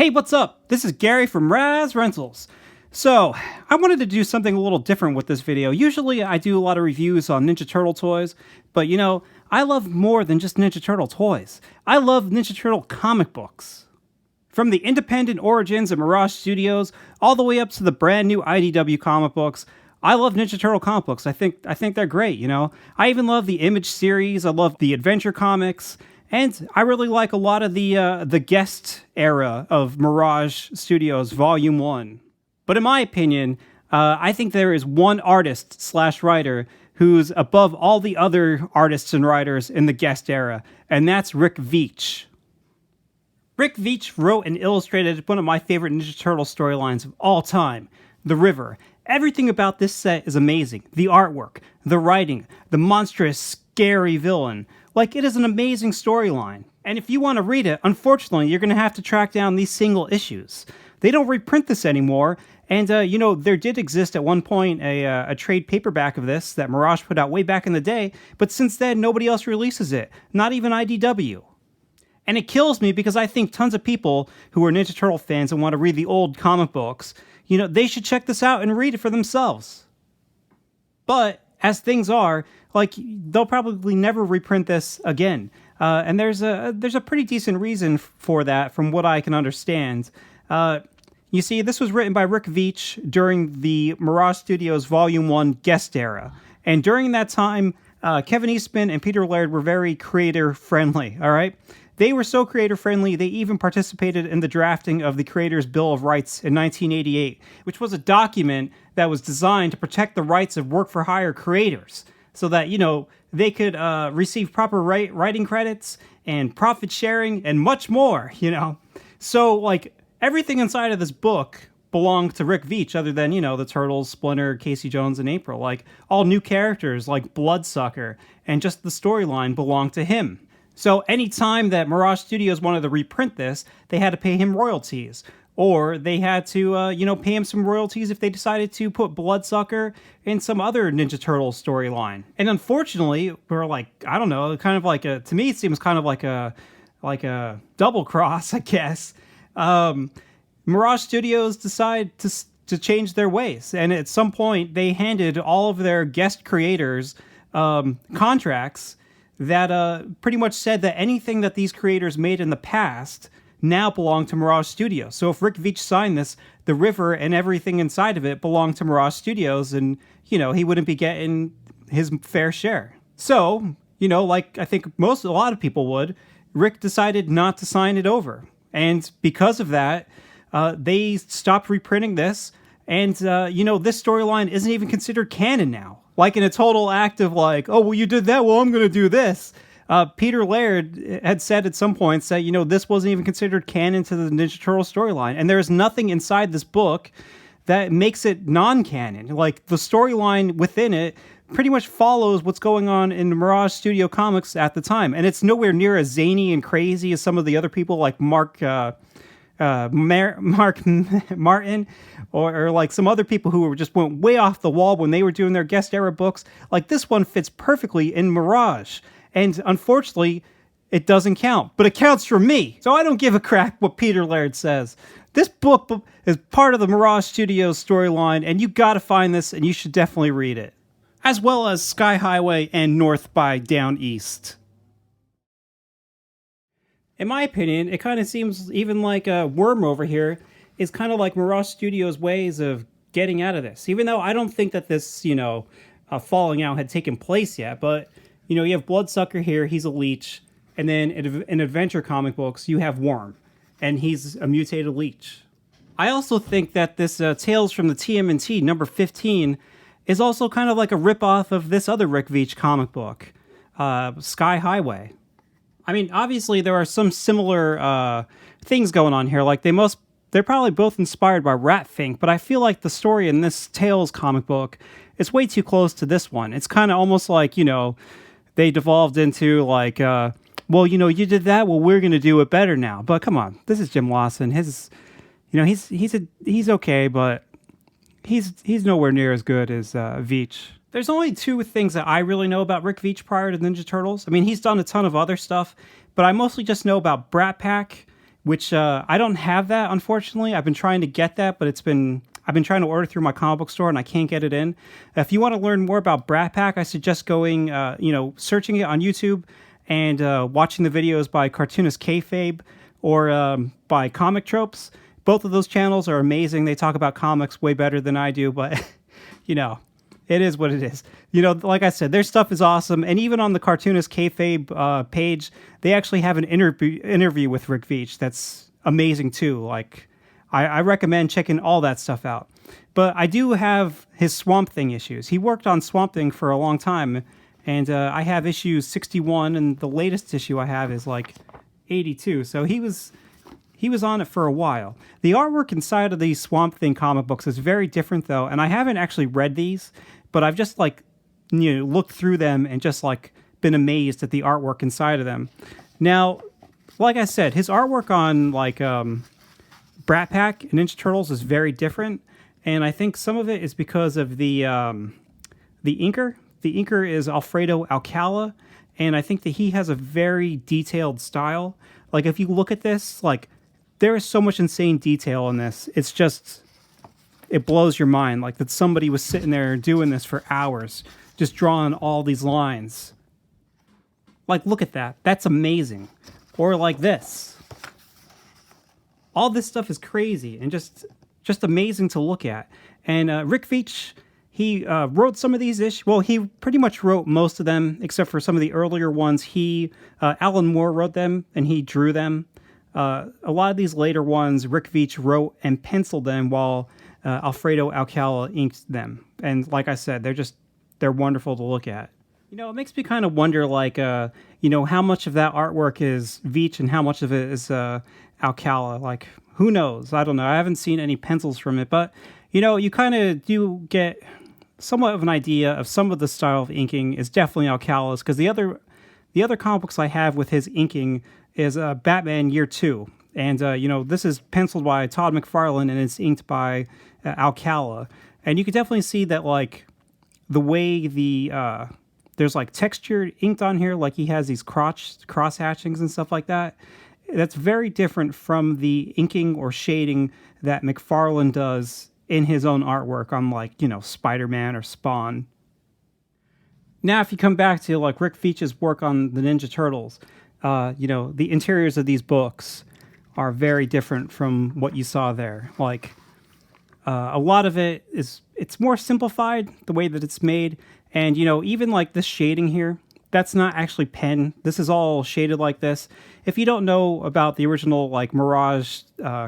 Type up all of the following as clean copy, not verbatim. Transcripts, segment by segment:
Hey, what's up? This is Gary from Raz Rentals. So, I wanted to do something a little different with this video. Usually I do a lot of reviews on Ninja Turtle toys, but you know, I love more than just Ninja Turtle toys. I love Ninja Turtle comic books. From the independent origins of Mirage Studios, all the way up to the brand new IDW comic books, I love Ninja Turtle comic books. I think they're great, you know? I even love the Image series, I love the Adventure comics, and I really like a lot of the guest era of Mirage Studios Volume 1. But in my opinion, I think there is one artist/writer who's above all the other artists and writers in the guest era, and that's Rick Veitch. Rick Veitch wrote and illustrated one of my favorite Ninja Turtle storylines of all time, The River. Everything about this set is amazing. The artwork, the writing, the monstrous, scary villain. Like, it is an amazing storyline. And if you want to read it, unfortunately, you're going to have to track down these single issues. They don't reprint this anymore, and, you know, there did exist at one point a trade paperback of this that Mirage put out way back in the day, but since then, nobody else releases it. Not even IDW. And it kills me because I think tons of people who are Ninja Turtle fans and want to read the old comic books, you know, they should check this out and read it for themselves. But, as things are, like, they'll probably never reprint this again. And there's a pretty decent reason for that, from what I can understand. You see, this was written by Rick Veitch during the Mirage Studios Volume 1 guest era. And during that time, Kevin Eastman and Peter Laird were very creator-friendly, all right? They were so creator-friendly, they even participated in the drafting of the Creators' Bill of Rights in 1988, which was a document that was designed to protect the rights of work-for-hire creators, so that, you know, they could receive proper writing credits and profit sharing and much more, you know? So, like, everything inside of this book belonged to Rick Veitch, other than, you know, the Turtles, Splinter, Casey Jones, and April. Like, all new characters like Bloodsucker and just the storyline belonged to him. So anytime that Mirage Studios wanted to reprint this, they had to pay him royalties. Or they had to, you know, pay him some royalties if they decided to put Bloodsucker in some other Ninja Turtle storyline. And unfortunately, we're like, I don't know, kind of like to me it seems kind of like a double cross, I guess. Mirage Studios decided to change their ways. And at some point, they handed all of their guest creators contracts that pretty much said that anything that these creators made in the past now belonged to Mirage Studios. So if Rick Veitch signed this, the river and everything inside of it belonged to Mirage Studios, and, you know, he wouldn't be getting his fair share. So, you know, like I think a lot of people would, Rick decided not to sign it over. And because of that, they stopped reprinting this, and, you know, this storyline isn't even considered canon now. Like, in a total act of like, oh, well, you did that, well, I'm going to do this. Peter Laird had said at some points that, you know, this wasn't even considered canon to the Ninja Turtle storyline. And there's nothing inside this book that makes it non-canon. Like, the storyline within it pretty much follows what's going on in Mirage Studio comics at the time. And it's nowhere near as zany and crazy as some of the other people like Mark Martin, or like some other people who just went way off the wall when they were doing their guest era books. Like, this one fits perfectly in Mirage. And unfortunately, it doesn't count. But it counts for me. So I don't give a crap what Peter Laird says. This book is part of the Mirage Studios storyline, and you gotta find this, and you should definitely read it. As well as Sky Highway and North by Down East. In my opinion, it kind of seems even like Worm over here is kind of like Mirage Studios' ways of getting out of this. Even though I don't think that this, you know, falling out had taken place yet, but, you know, you have Bloodsucker here, he's a leech, and then in Adventure comic books, you have Worm, and he's a mutated leech. I also think that this Tales from the TMNT, number 15, is also kind of like a ripoff of this other Rick Veitch comic book, Sky Highway. I mean, obviously there are some similar things going on here. Like, they're probably both inspired by Ratfink, but I feel like the story in this Tales comic book is way too close to this one. It's kind of almost like, you know, they devolved into like, well, you know, you did that, well, we're going to do it better now. But come on, this is Jim Lawson. His, you know, he's okay, but he's nowhere near as good as Veitch. There's only two things that I really know about Rick Veitch prior to Ninja Turtles. I mean, he's done a ton of other stuff, but I mostly just know about Brat Pack, which I don't have that, unfortunately. I've been trying to get that, but I've been trying to order through my comic book store and I can't get it in. If you want to learn more about Brat Pack, I suggest going, searching it on YouTube and watching the videos by Cartoonist Kayfabe or by Comic Tropes. Both of those channels are amazing. They talk about comics way better than I do, but, it is what it is. Like I said, their stuff is awesome. And even on the Cartoonist Kayfabe page, they actually have an interview with Rick Veitch that's amazing too. Like, I recommend checking all that stuff out. But I do have his Swamp Thing issues. He worked on Swamp Thing for a long time, and I have issue 61, and the latest issue I have is like 82. So he was on it for a while. The artwork inside of these Swamp Thing comic books is very different, though, and I haven't actually read these, but I've just looked through them and just been amazed at the artwork inside of them. Now, like I said, his artwork on Brat Pack and Ninja Turtles is very different, and I think some of it is because of the inker. The inker is Alfredo Alcala, and I think that he has a very detailed style. Like, if you look at this, there is so much insane detail in this. It's just, it blows your mind. Like, that somebody was sitting there doing this for hours, just drawing all these lines. Like, look at that. That's amazing. Or like this. All this stuff is crazy and just amazing to look at. And Rick Veitch, he wrote some of these issues. Well, he pretty much wrote most of them, except for some of the earlier ones. Alan Moore wrote them, and he drew them. A lot of these later ones, Rick Veitch wrote and penciled them, while Alfredo Alcala inked them. And like I said, they're wonderful to look at. It makes me kind of wonder, how much of that artwork is Veitch and how much of it is Alcala. Who knows? I don't know. I haven't seen any pencils from it, but, you kind of do get somewhat of an idea of some of the style of inking is definitely Alcala's, because the other comic books I have with his inking is Batman Year 2. And, this is penciled by Todd McFarlane and it's inked by Alcala. And you can definitely see that, the way there's texture inked on here, he has these cross hatchings and stuff like that. That's very different from the inking or shading that McFarlane does in his own artwork on Spider-Man or Spawn. Now, if you come back to Rick Veitch's work on the Ninja Turtles, the interiors of these books are very different from what you saw there. A lot of it's more simplified, the way that it's made. And, even this shading here, that's not actually pen. This is all shaded like this. If you don't know about the original Mirage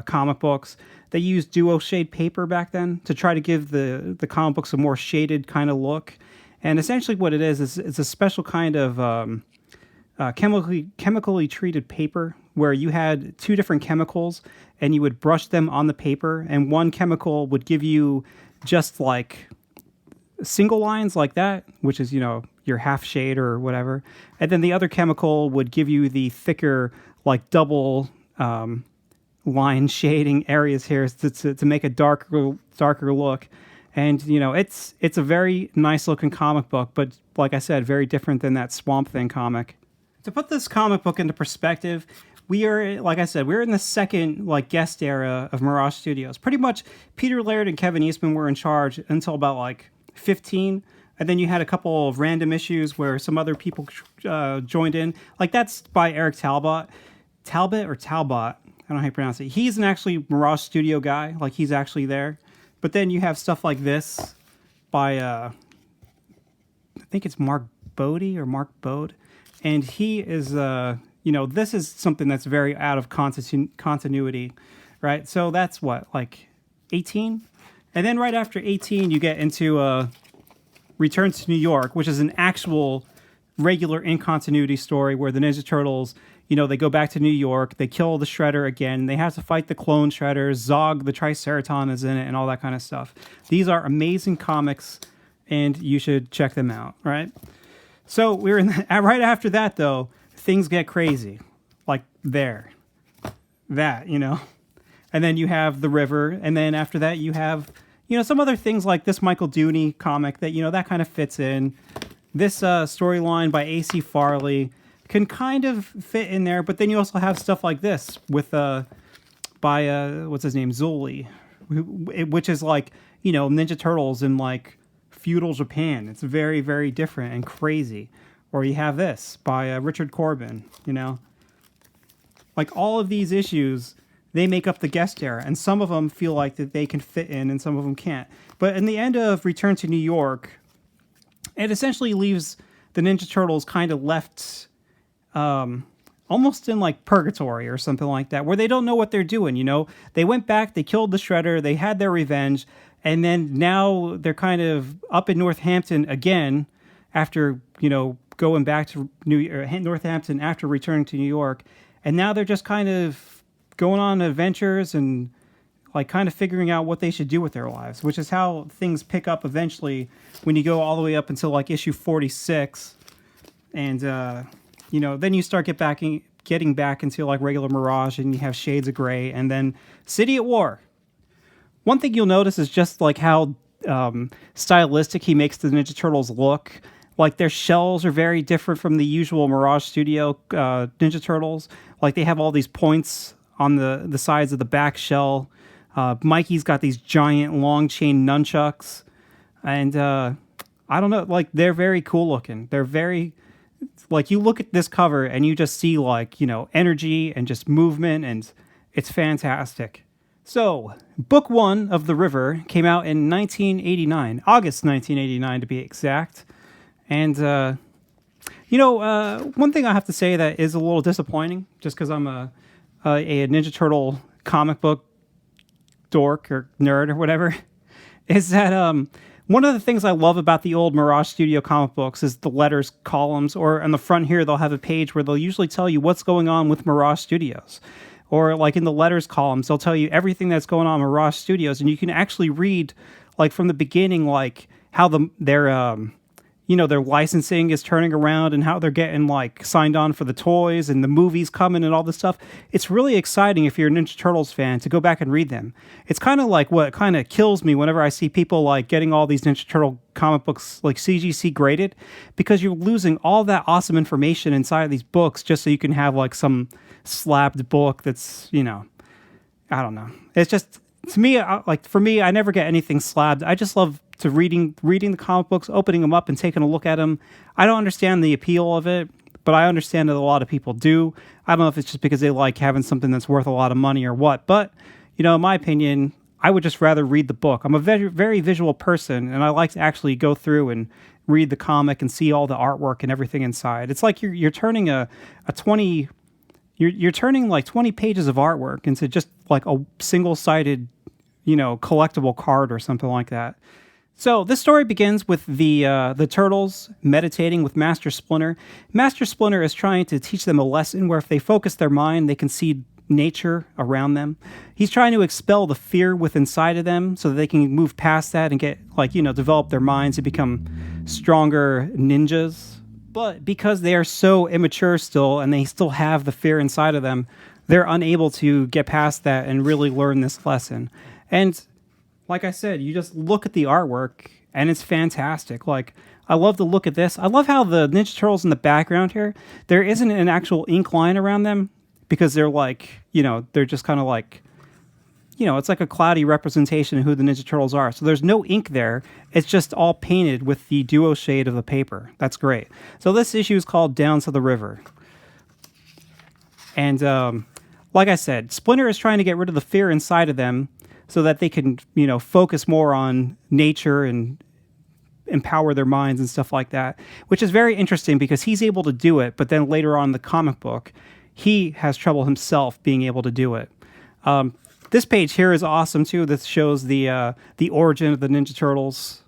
comic books, they used duo shade paper back then to try to give the comic books a more shaded kind of look. And essentially what it is it's a special kind of chemically treated paper where you had two different chemicals and you would brush them on the paper, and one chemical would give you just single lines like that, which is, your half shade or whatever. And then the other chemical would give you the thicker, double line shading areas here to make a darker look. And, it's a very nice looking comic book, but like I said, very different than that Swamp Thing comic. To put this comic book into perspective, we're in the second guest era of Mirage Studios. Pretty much Peter Laird and Kevin Eastman were in charge until about 15. And then you had a couple of random issues where some other people joined in. That's by Eric Talbot. Talbot or Talbot? I don't know how you pronounce it. He's an actually Mirage Studio guy. He's actually there. But then you have stuff like this by, I think it's Mark Bode. And he is, this is something that's very out of continuity, right? So that's what, 18? And then right after 18, you get into Return to New York, which is an actual regular in-continuity story where the Ninja Turtles, they go back to New York, they kill the Shredder again, they have to fight the clone Shredders, Zog the Triceraton is in it, and all that kind of stuff. These are amazing comics, and you should check them out, right? So we're right after that, though, things get crazy. That, And then you have The River, and then after that you have some other things like this Michael Dooney comic that, that kind of fits in. This storyline by A.C. Farley, can kind of fit in there. But then you also have stuff like this with by what's his name, Zuli, which is like, you know, Ninja Turtles in like feudal Japan. It's very, very different and crazy. Or you have this by Richard Corbin, you know. Like all of these issues, they make up the guest era, and some of them feel like that they can fit in and some of them can't. But in the end of Return to New York, it essentially leaves the Ninja Turtles kind of left almost in like purgatory or something like that, where they don't know what they're doing, you know? They went back, they killed the Shredder, they had their revenge, and then now they're kind of up in Northampton again after, you know, going back to Northampton after returning to New York. And now they're just kind of going on adventures and like kind of figuring out what they should do with their lives, which is how things pick up eventually when you go all the way up until like issue 46. And, you know, then you start getting back into like regular Mirage, and you have Shades of Grey, and then City at War. One thing you'll notice is just like how stylistic he makes the Ninja Turtles look. Like their shells are very different from the usual Mirage Studio Ninja Turtles. Like they have all these points on the sides of the back shell. Mikey's got these giant long chain nunchucks. And I don't know, like they're very cool looking. They're very, like you look at this cover and you just see like, you know, energy and just movement, and it's fantastic. So, book 1 of The River came out in 1989, August 1989 to be exact. And, you know, one thing I have to say that is a little disappointing, just because I'm a Ninja Turtle comic book dork or nerd or whatever, is that one of the things I love about the old Mirage Studio comic books is the letters columns, or on the front here they'll have a page where they'll usually tell you what's going on with Mirage Studios. Or like in the letters columns, they'll tell you everything that's going on in Mirage Studios, and you can actually read like from the beginning, like how their you know, their licensing is turning around and how they're getting like signed on for the toys and the movies coming and all this stuff. It's really exciting if you're a Ninja Turtles fan to go back and read them. It's kind of like what kind of kills me whenever I see people like getting all these Ninja Turtle comic books like CGC graded, because you're losing all that awesome information inside of these books just so you can have like some slabbed book that's, you know, I don't know. It's just, to me, like for me, I never get anything slabbed. I just love to reading the comic books, opening them up and taking a look at them. I don't understand the appeal of it, but I understand that a lot of people do. I don't know if it's just because they like having something that's worth a lot of money or what, but, you know, in my opinion, I would just rather read the book. I'm a very, very visual person, and I like to actually go through and read the comic and see all the artwork and everything inside. It's like you're turning you're turning like 20 pages of artwork into just like a single-sided, you know, collectible card or something like that. So this story begins with the Turtles meditating with Master Splinter. Master Splinter is trying to teach them a lesson where if they focus their mind, they can see nature around them. He's trying to expel the fear within inside of them so that they can move past that and get, like, you know, develop their minds and become stronger ninjas. But because they are so immature still and they still have the fear inside of them, they're unable to get past that and really learn this lesson. And like I said, you just look at the artwork and it's fantastic. Like, I love to look at this. I love how the Ninja Turtles in the background here, there isn't an actual ink line around them because they're like, you know, they're just kind of like, you know, it's like a cloudy representation of who the Ninja Turtles are. So there's no ink there. It's just all painted with the duo shade of the paper. That's great. So this issue is called Down to the River. And like I said, Splinter is trying to get rid of the fear inside of them so that they can, you know, focus more on nature and empower their minds and stuff like that, which is very interesting because he's able to do it, but then later on in the comic book, he has trouble himself being able to do it. This page here is awesome too. This shows the origin of the Ninja Turtles.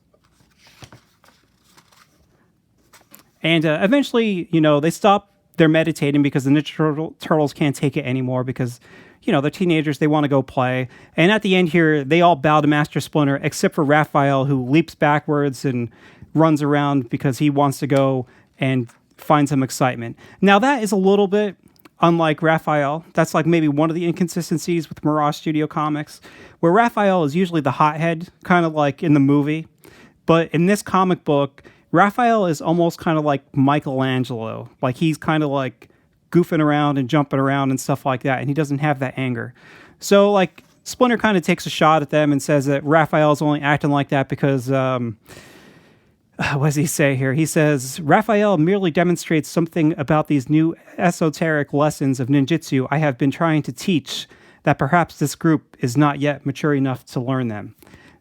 And eventually, you know, they stop their meditating because the Ninja Turtles can't take it anymore because, you know, they're teenagers, they want to go play. And at the end here, they all bow to Master Splinter, except for Raphael, who leaps backwards and runs around because he wants to go and find some excitement. Now, that is a little bit unlike Raphael. That's like maybe one of the inconsistencies with Mirage Studio Comics, where Raphael is usually the hothead, kind of like in the movie. But in this comic book, Raphael is almost kind of like Michelangelo. Like he's kind of like goofing around and jumping around and stuff like that, and he doesn't have that anger. So like Splinter kind of takes a shot at them and says that Raphael's only acting like that because what does he say here? He says, Raphael merely demonstrates something about these new esoteric lessons of ninjutsu I have been trying to teach, that perhaps this group is not yet mature enough to learn them.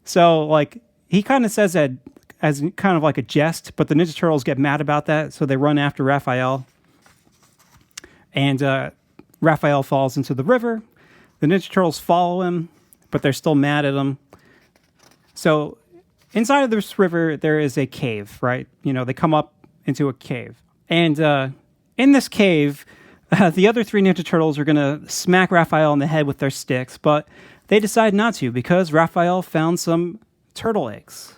So, like, he kind of says that as kind of like a jest, but the Ninja Turtles get mad about that, so they run after Raphael. And Raphael falls into the river. The Ninja Turtles follow him, but they're still mad at him. So inside of this river, there is a cave, right? You know, they come up into a cave. And in this cave, the other three Ninja Turtles are going to smack Raphael in the head with their sticks, but they decide not to because Raphael found some turtle eggs.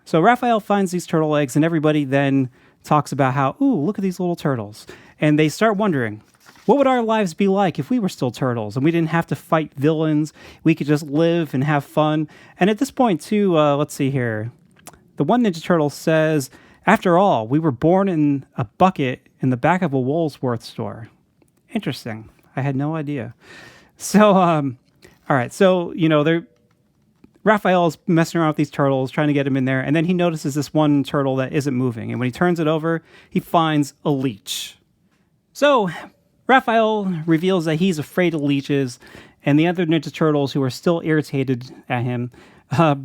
So Raphael finds these turtle eggs, and everybody then talks about how, ooh, look at these little turtles. And they start wondering, what would our lives be like if we were still turtles and we didn't have to fight villains? We could just live and have fun. And at this point, too, let's see here. The one Ninja Turtle says, after all, we were born in a bucket in the back of a Woolworths store. Interesting. I had no idea. So, all right. So, you know, Raphael is messing around with these turtles, trying to get him in there. And then he notices this one turtle that isn't moving. And when he turns it over, he finds a leech. So Raphael reveals that he's afraid of leeches, and the other Ninja Turtles, who are still irritated at him,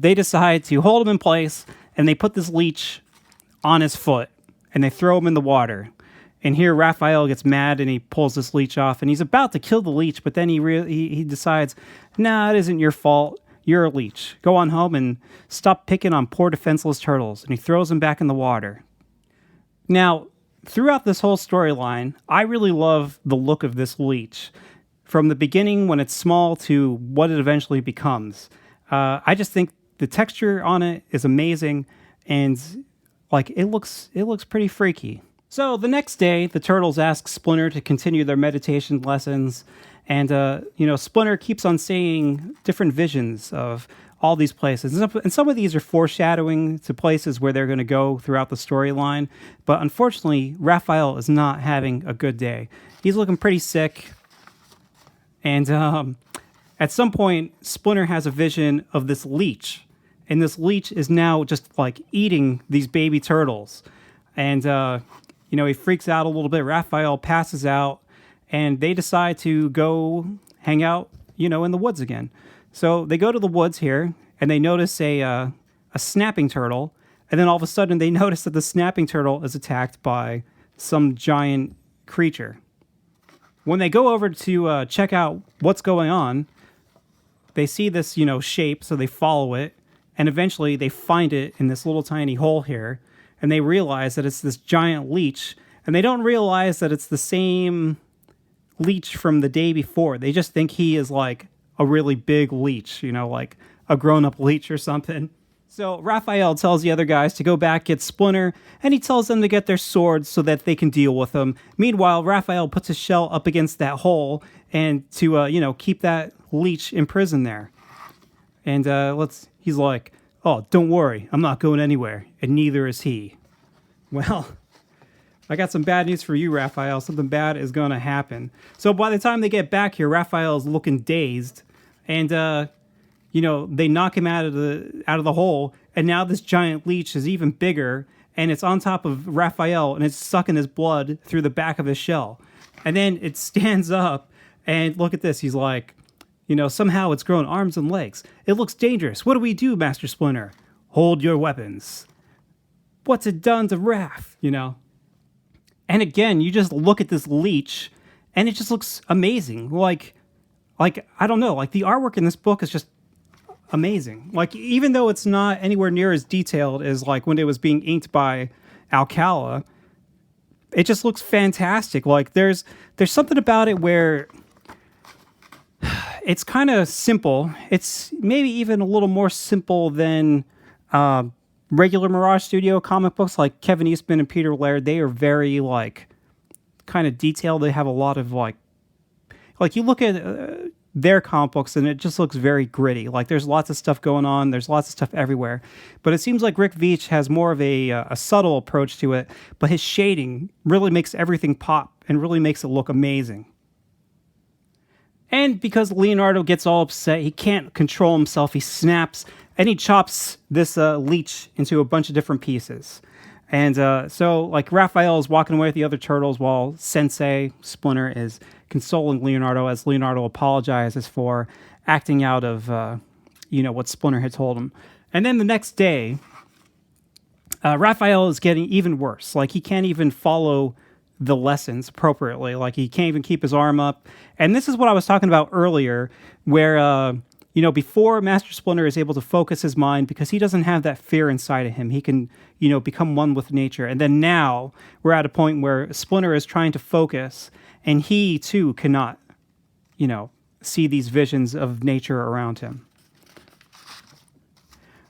they decide to hold him in place, and they put this leech on his foot, and they throw him in the water. And here Raphael gets mad, and he pulls this leech off, and he's about to kill the leech, but then he decides, nah, it isn't your fault. You're a leech. Go on home and stop picking on poor defenseless turtles. And he throws him back in the water. Now, throughout this whole storyline, I really love the look of this leech. From the beginning, when it's small, to what it eventually becomes. I just think the texture on it is amazing, and like it looks pretty freaky. So the next day, the turtles ask Splinter to continue their meditation lessons, and Splinter keeps on seeing different visions of all these places. And some of these are foreshadowing to places where they're going to go throughout the storyline. But unfortunately, Raphael is not having a good day. He's looking pretty sick. And at some point, Splinter has a vision of this leech. And this leech is now just like eating these baby turtles. And, he freaks out a little bit. Raphael passes out. And they decide to go hang out, in the woods again. So they go to the woods here, and they notice a snapping turtle, and then all of a sudden they notice that the snapping turtle is attacked by some giant creature. When they go over to check out what's going on, they see this, shape, so they follow it, and eventually they find it in this little tiny hole here, and they realize that it's this giant leech, and they don't realize that it's the same leech from the day before. They just think he is like a really big leech, like a grown-up leech or something. So Raphael tells the other guys to go back, get Splinter, and he tells them to get their swords so that they can deal with him. Meanwhile, Raphael puts his shell up against that hole and to, keep that leech imprisoned there. And he's like, oh, don't worry, I'm not going anywhere, and neither is he. Well, I got some bad news for you, Raphael. Something bad is going to happen. So by the time they get back here, Raphael is looking dazed, and they knock him out of the hole, and now this giant leech is even bigger, and it's on top of Raphael, and it's sucking his blood through the back of his shell. And then it stands up, and look at this. He's like, somehow it's grown arms and legs. It looks dangerous. What do we do, Master Splinter? Hold your weapons. What's it done to Raph? And again, you just look at this leech, and it just looks amazing. Like I don't know, like the artwork in this book is just amazing. Like, even though it's not anywhere near as detailed as like when it was being inked by Alcala, it just looks fantastic. Like there's something about it where it's kind of simple. It's maybe even a little more simple than regular Mirage Studio comic books, like Kevin Eastman and Peter Laird. They are very like kind of detailed. They have a lot of like you look at their comic books, and it just looks very gritty. Like there's lots of stuff going on, there's lots of stuff everywhere. But it seems like Rick Veitch has more of a subtle approach to it, but his shading really makes everything pop and really makes it look amazing. And because Leonardo gets all upset, he can't control himself, he snaps, and he chops this leech into a bunch of different pieces. And so, like, Raphael is walking away with the other turtles while Sensei, Splinter, is consoling Leonardo as Leonardo apologizes for acting out of, what Splinter had told him. And then the next day, Raphael is getting even worse. Like, he can't even follow the lessons appropriately. Like, he can't even keep his arm up. And this is what I was talking about earlier, where... before Master Splinter is able to focus his mind because he doesn't have that fear inside of him, he can, become one with nature. And then now we're at a point where Splinter is trying to focus and he too cannot, see these visions of nature around him.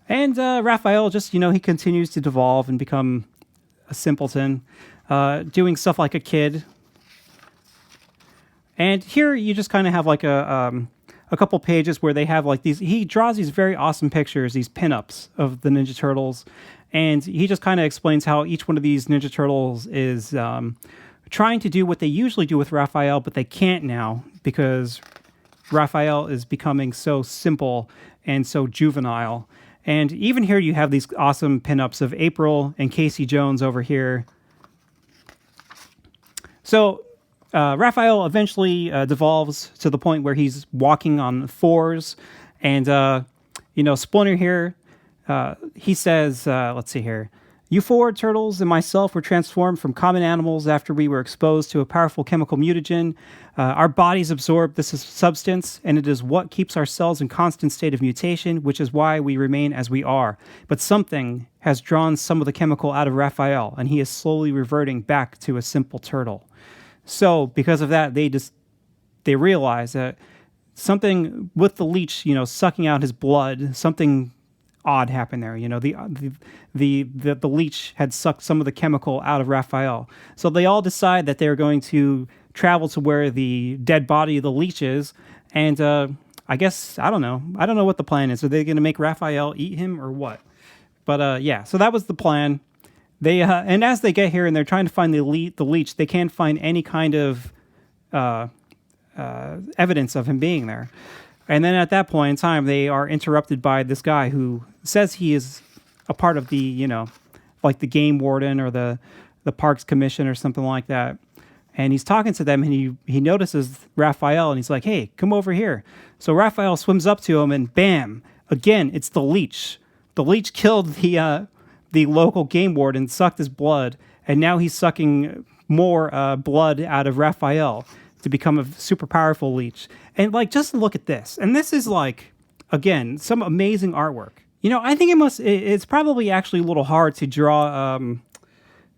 And Raphael just, he continues to devolve and become a simpleton, doing stuff like a kid. And here you just kind of have like a couple pages where they have like these, he draws these very awesome pictures, these pinups of the Ninja Turtles. And he just kind of explains how each one of these Ninja Turtles is trying to do what they usually do with Raphael, but they can't now because Raphael is becoming so simple and so juvenile. And even here you have these awesome pinups of April and Casey Jones over here. So Raphael eventually devolves to the point where he's walking on fours. And, Splinter here, he says, let's see here. You four turtles and myself were transformed from common animals after we were exposed to a powerful chemical mutagen. Our bodies absorb this substance, and it is what keeps our cells in constant state of mutation, which is why we remain as we are. But something has drawn some of the chemical out of Raphael, and he is slowly reverting back to a simple turtle. So because of that, they realize that something with the leech, sucking out his blood, something odd happened there. The leech had sucked some of the chemical out of Raphael. So they all decide that they're going to travel to where the dead body of the leech is. And I guess, I don't know what the plan is. Are they going to make Raphael eat him or what? But so that was the plan. They and as they get here and they're trying to find the leech, they can't find any kind of evidence of him being there. And then at that point in time, they are interrupted by this guy who says he is a part of the, like the game warden or the Parks Commission or something like that. And he's talking to them and he notices Raphael and he's like, hey, come over here. So Raphael swims up to him and bam, again, it's the leech. The leech killed the local game warden, sucked his blood, and now he's sucking more blood out of Raphael to become a super powerful leech. And like, just look at this. And this is like, again, some amazing artwork. I think it's probably actually a little hard to draw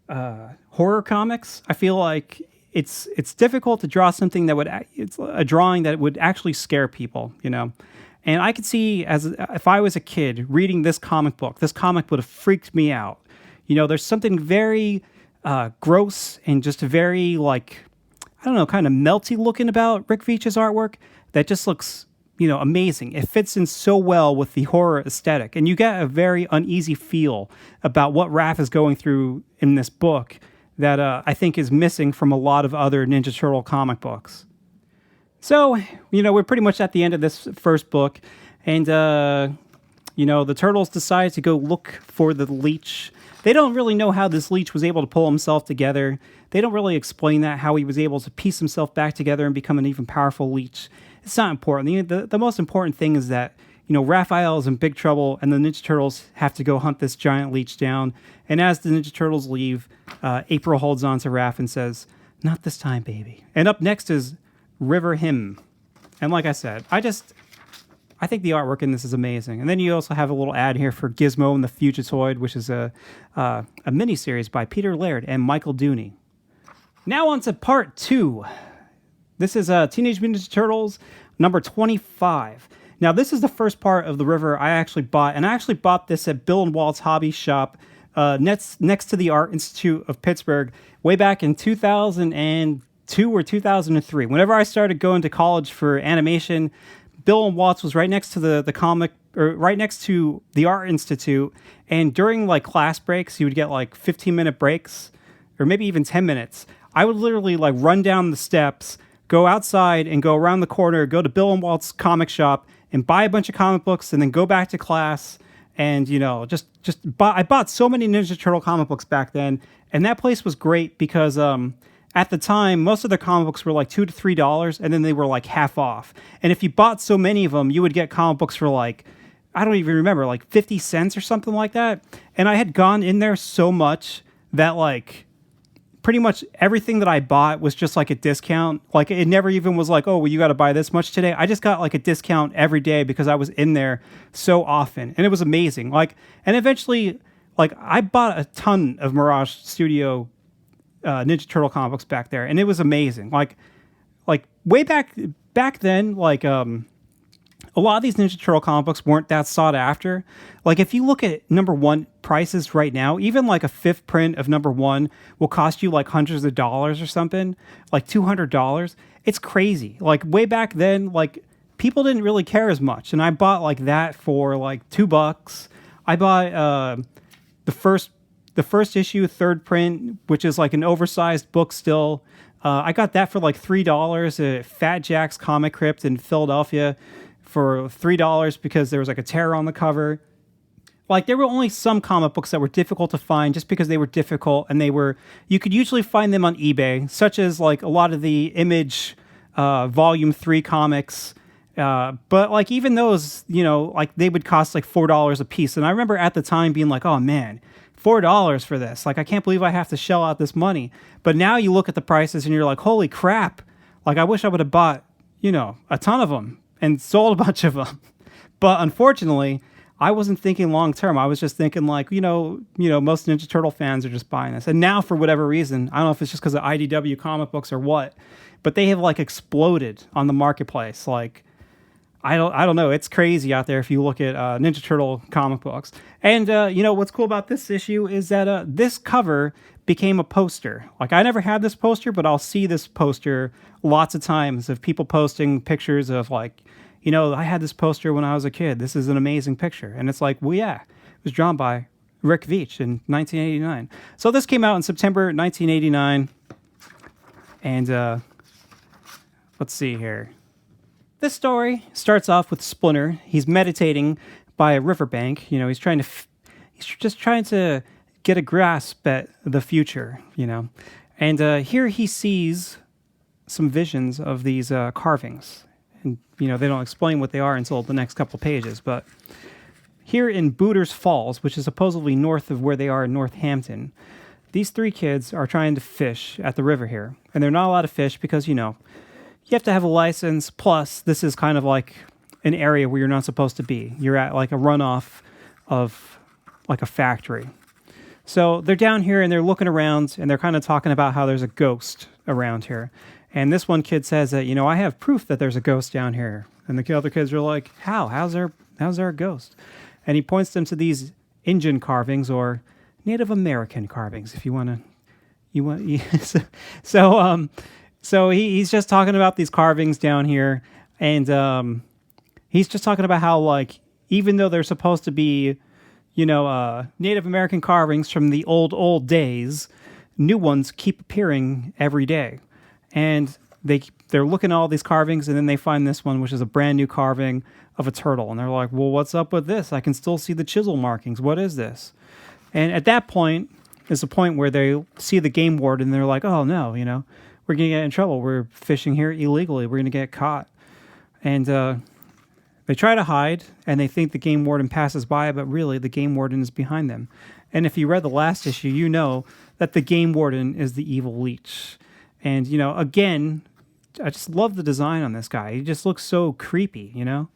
horror comics. I feel like it's difficult to draw something that it's a drawing that would actually scare people, And I could see if I was a kid reading this comic book would have freaked me out. There's something very gross and just very kind of melty looking about Rick Veitch's artwork that just looks, amazing. It fits in so well with the horror aesthetic. And you get a very uneasy feel about what Raph is going through in this book that I think is missing from a lot of other Ninja Turtle comic books. So, we're pretty much at the end of this first book. And, the turtles decide to go look for the leech. They don't really know how this leech was able to pull himself together. They don't really explain how he was able to piece himself back together and become an even powerful leech. It's not important. The most important thing is that, Raphael is in big trouble and the Ninja Turtles have to go hunt this giant leech down. And as the Ninja Turtles leave, April holds on to Raph and says, not this time, baby. And up next is River Hymn. And like I said, I think the artwork in this is amazing. And then you also have a little ad here for Gizmo and the Fugitoid, which is a mini-series by Peter Laird and Michael Dooney. Now on to part 2. This is Teenage Mutant Ninja Turtles number 25. Now this is the first part of the river I actually bought, and I actually bought this at Bill and Walt's Hobby Shop next to the Art Institute of Pittsburgh way back in 2010, 2002 or 2003. Whenever I started going to college for animation, Bill and Watts was right next to the comic, or right next to the Art Institute. And during like class breaks, you would get like 15-minute breaks, or maybe even 10 minutes. I would literally like run down the steps, go outside and go around the corner, go to Bill and Walt's comic shop and buy a bunch of comic books and then go back to class. And, you know, I bought so many Ninja Turtle comic books back then. And that place was great because at the time, most of their comic books were like $2 to $3, and then they were like half off. And if you bought so many of them, you would get comic books for like, I don't even remember, like 50 cents or something like that. And I had gone in there so much that like pretty much everything that I bought was just like a discount. Like it never even was like, oh, well, you got to buy this much today. I just got like a discount every day because I was in there so often, and it was amazing. Like, and eventually, like I bought a ton of Mirage Studio Ninja Turtle comic books back there, and it was amazing. Like way back then, like a lot of these Ninja Turtle comic books weren't that sought after. Like if you look at number one prices right now, even like a 5th print of number one will cost you like hundreds of dollars or something, like $200. It's crazy. Like way back then, like people didn't really care as much, and I bought like that for like $2. I bought the first issue, 3rd print, which is like an oversized book still. I got that for like $3 at Fat Jack's Comic Crypt in Philadelphia for $3 because there was like a terror on the cover. Like there were only some comic books that were difficult to find just because they were difficult, and you could usually find them on eBay, such as like a lot of the Image Volume 3 comics. But like even those, you know, like they would cost like $4 a piece. And I remember at the time being like, oh man, $4 for this. Like, I can't believe I have to shell out this money. But now you look at the prices and you're like, holy crap. Like, I wish I would have bought, you know, a ton of them and sold a bunch of them. But unfortunately, I wasn't thinking long term. I was just thinking like, you know, most Ninja Turtle fans are just buying this. And now for whatever reason, I don't know if it's just because of IDW comic books or what, but they have like exploded on the marketplace. Like, I don't know. It's crazy out there if you look at Ninja Turtle comic books. And, you know, what's cool about this issue is that this cover became a poster. Like, I never had this poster, but I'll see this poster lots of times of people posting pictures of, like, you know, I had this poster when I was a kid. This is an amazing picture. And it's like, well, yeah, it was drawn by Rick Veitch in 1989. So this came out in September 1989. And let's see here. This story starts off with Splinter. He's meditating by a riverbank. You know, he's just trying to get a grasp at the future, you know. And here he sees some visions of these carvings. And, you know, they don't explain what they are until the next couple pages. But here in Booters Falls, which is supposedly north of where they are in Northampton, these 3 kids are trying to fish at the river here. And they're not allowed to fish because, you know, you have to have a license, plus this is kind of like an area where you're not supposed to be. You're at like a runoff of like a factory. So they're down here and they're looking around and they're kind of talking about how there's a ghost around here. And this one kid says that, you know, I have proof that there's a ghost down here. And the other kids are like, how? How's there a ghost? And he points them to these Indian carvings or Native American carvings, if you want. So he's just talking about these carvings down here, and he's just talking about how, like, even though they're supposed to be, you know, Native American carvings from the old days, new ones keep appearing every day. And they're looking at all these carvings, and then they find this one, which is a brand new carving of a turtle. And they're like, well, what's up with this? I can still see the chisel markings. What is this? And at that point is the point where they see the game warden, and they're like, oh, no, you know, we're going to get in trouble. We're fishing here illegally. We're going to get caught. And they try to hide, and they think the game warden passes by, but really the game warden is behind them. And if you read the last issue, you know that the game warden is the evil leech. And, you know, again, I just love the design on this guy. He just looks so creepy, you know?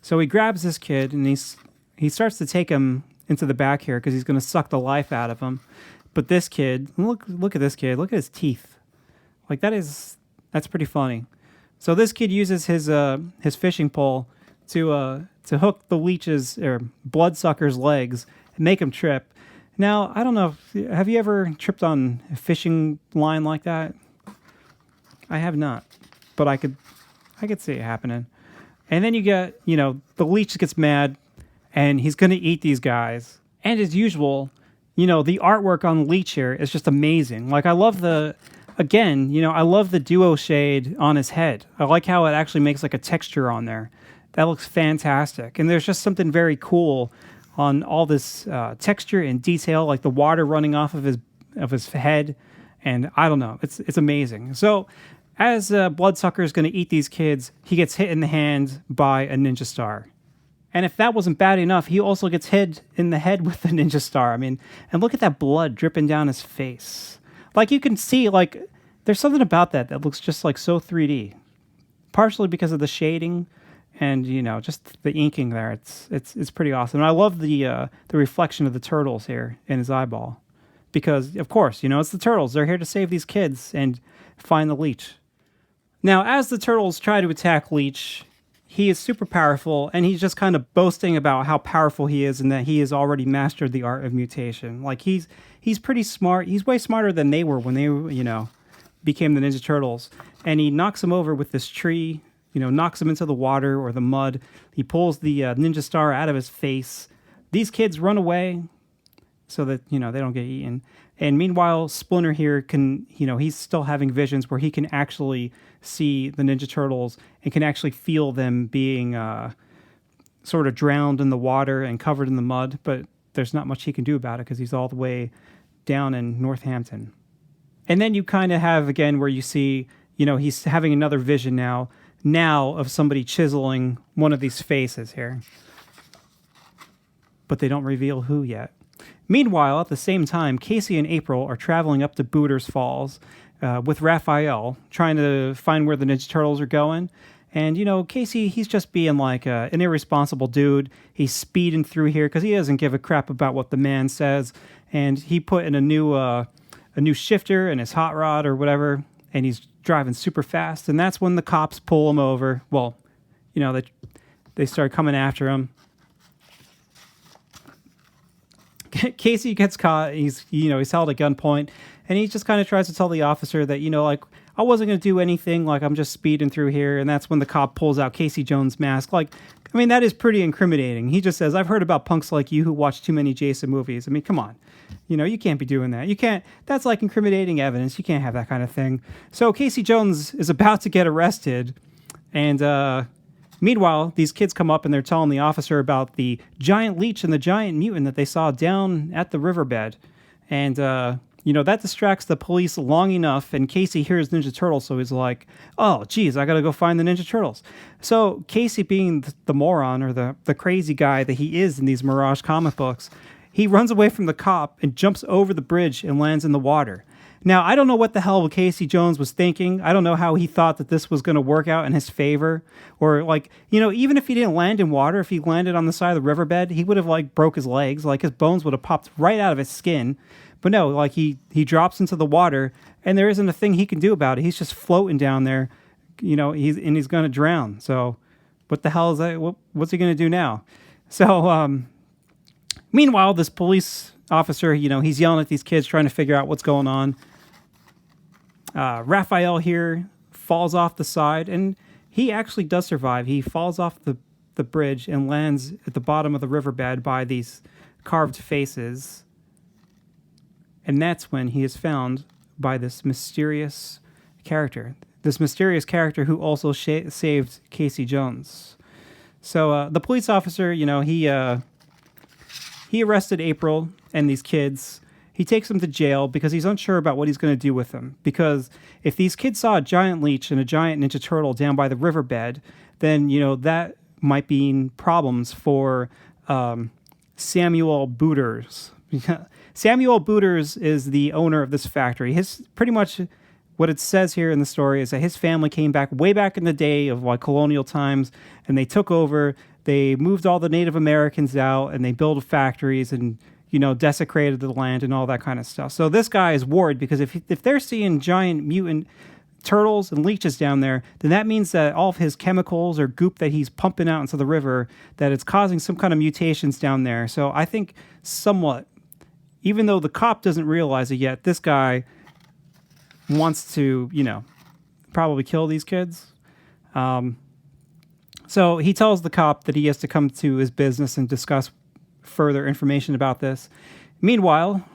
So he grabs this kid, and he starts to take him into the back here because he's going to suck the life out of him. But this kid, look at this kid. Look at his teeth. Like, that's pretty funny. So this kid uses his fishing pole to hook the leech's or bloodsucker's legs and make him trip. Now, I don't know, have you ever tripped on a fishing line like that? I have not, but I could see it happening. And then you get, the leech gets mad, and he's going to eat these guys. And as usual, the artwork on Leech here is just amazing. Like, I love I love the duo shade on his head. I like how it actually makes like a texture on there. That looks fantastic. And there's just something very cool on all this texture and detail, like the water running off of his head. And I don't know, it's amazing. So as Bloodsucker is going to eat these kids, he gets hit in the hand by a ninja star. And if that wasn't bad enough, he also gets hit in the head with the ninja star. I mean, and look at that blood dripping down his face. Like, you can see, like, there's something about that looks just like so 3D. Partially because of the shading and, just the inking there. It's pretty awesome. And I love the reflection of the turtles here in his eyeball. Because, of course, it's the turtles. They're here to save these kids and find the leech. Now, as the turtles try to attack Leech, he is super powerful, and he's just kind of boasting about how powerful he is and that he has already mastered the art of mutation. Like, he's pretty smart. He's way smarter than they were when they, became the Ninja Turtles. And he knocks them over with this tree, knocks them into the water or the mud. He pulls the ninja star out of his face. These kids run away so that, they don't get eaten. And meanwhile, Splinter here can, he's still having visions where he can actually see the Ninja Turtles and can actually feel them being sort of drowned in the water and covered in the mud. But there's not much he can do about it because he's all the way down in Northampton. And then you kind of have, again, where you see, he's having another vision now of somebody chiseling one of these faces here. But they don't reveal who yet. Meanwhile, at the same time, Casey and April are traveling up to Booters Falls with Raphael, trying to find where the Ninja Turtles are going. And, Casey, he's just being like an irresponsible dude. He's speeding through here because he doesn't give a crap about what the man says. And he put in a new shifter in his hot rod or whatever, and he's driving super fast. And that's when the cops pull him over. Well, they start coming after him. Casey gets caught. He's held at gunpoint, and he just kind of tries to tell the officer that, I wasn't going to do anything. Like, I'm just speeding through here. And that's when the cop pulls out Casey Jones' mask. Like, I mean, that is pretty incriminating. He just says, I've heard about punks like you who watch too many Jason movies. I mean, come on. You can't be doing that. You can't. That's like incriminating evidence. You can't have that kind of thing. So Casey Jones is about to get arrested. And meanwhile, these kids come up and they're telling the officer about the giant leech and the giant mutant that they saw down at the riverbed. And, that distracts the police long enough. And Casey hears Ninja Turtles, so he's like, oh, geez, I got to go find the Ninja Turtles. So Casey, being the moron or the crazy guy that he is in these Mirage comic books, he runs away from the cop and jumps over the bridge and lands in the water. Now, I don't know what the hell Casey Jones was thinking. I don't know how he thought that this was going to work out in his favor. Or, even if he didn't land in water, if he landed on the side of the riverbed, he would have, broke his legs. His bones would have popped right out of his skin. But no, he drops into the water, and there isn't a thing he can do about it. He's just floating down there, he's going to drown. So what the hell is that? What's he going to do now? So, meanwhile, this police officer, he's yelling at these kids, trying to figure out what's going on. Raphael here falls off the side, and he actually does survive. He falls off the bridge and lands at the bottom of the riverbed by these carved faces. And that's when he is found by this mysterious character. This mysterious character who also saved Casey Jones. So the police officer, he arrested April and these kids. He takes them to jail because he's unsure about what he's going to do with them. Because if these kids saw a giant leech and a giant Ninja Turtle down by the riverbed, then, that might mean problems for Samuel Booters. Samuel Booters is the owner of this factory. Pretty much what it says here in the story is that his family came back way back in the day of colonial times, and they took over. They moved all the Native Americans out, and they built factories and, desecrated the land and all that kind of stuff. So this guy is worried because if they're seeing giant mutant turtles and leeches down there, then that means that all of his chemicals or goop that he's pumping out into the river, that it's causing some kind of mutations down there. So I think somewhat, even though the cop doesn't realize it yet, this guy wants to, probably kill these kids. So he tells the cop that he has to come to his business and discuss further information about this. Meanwhile,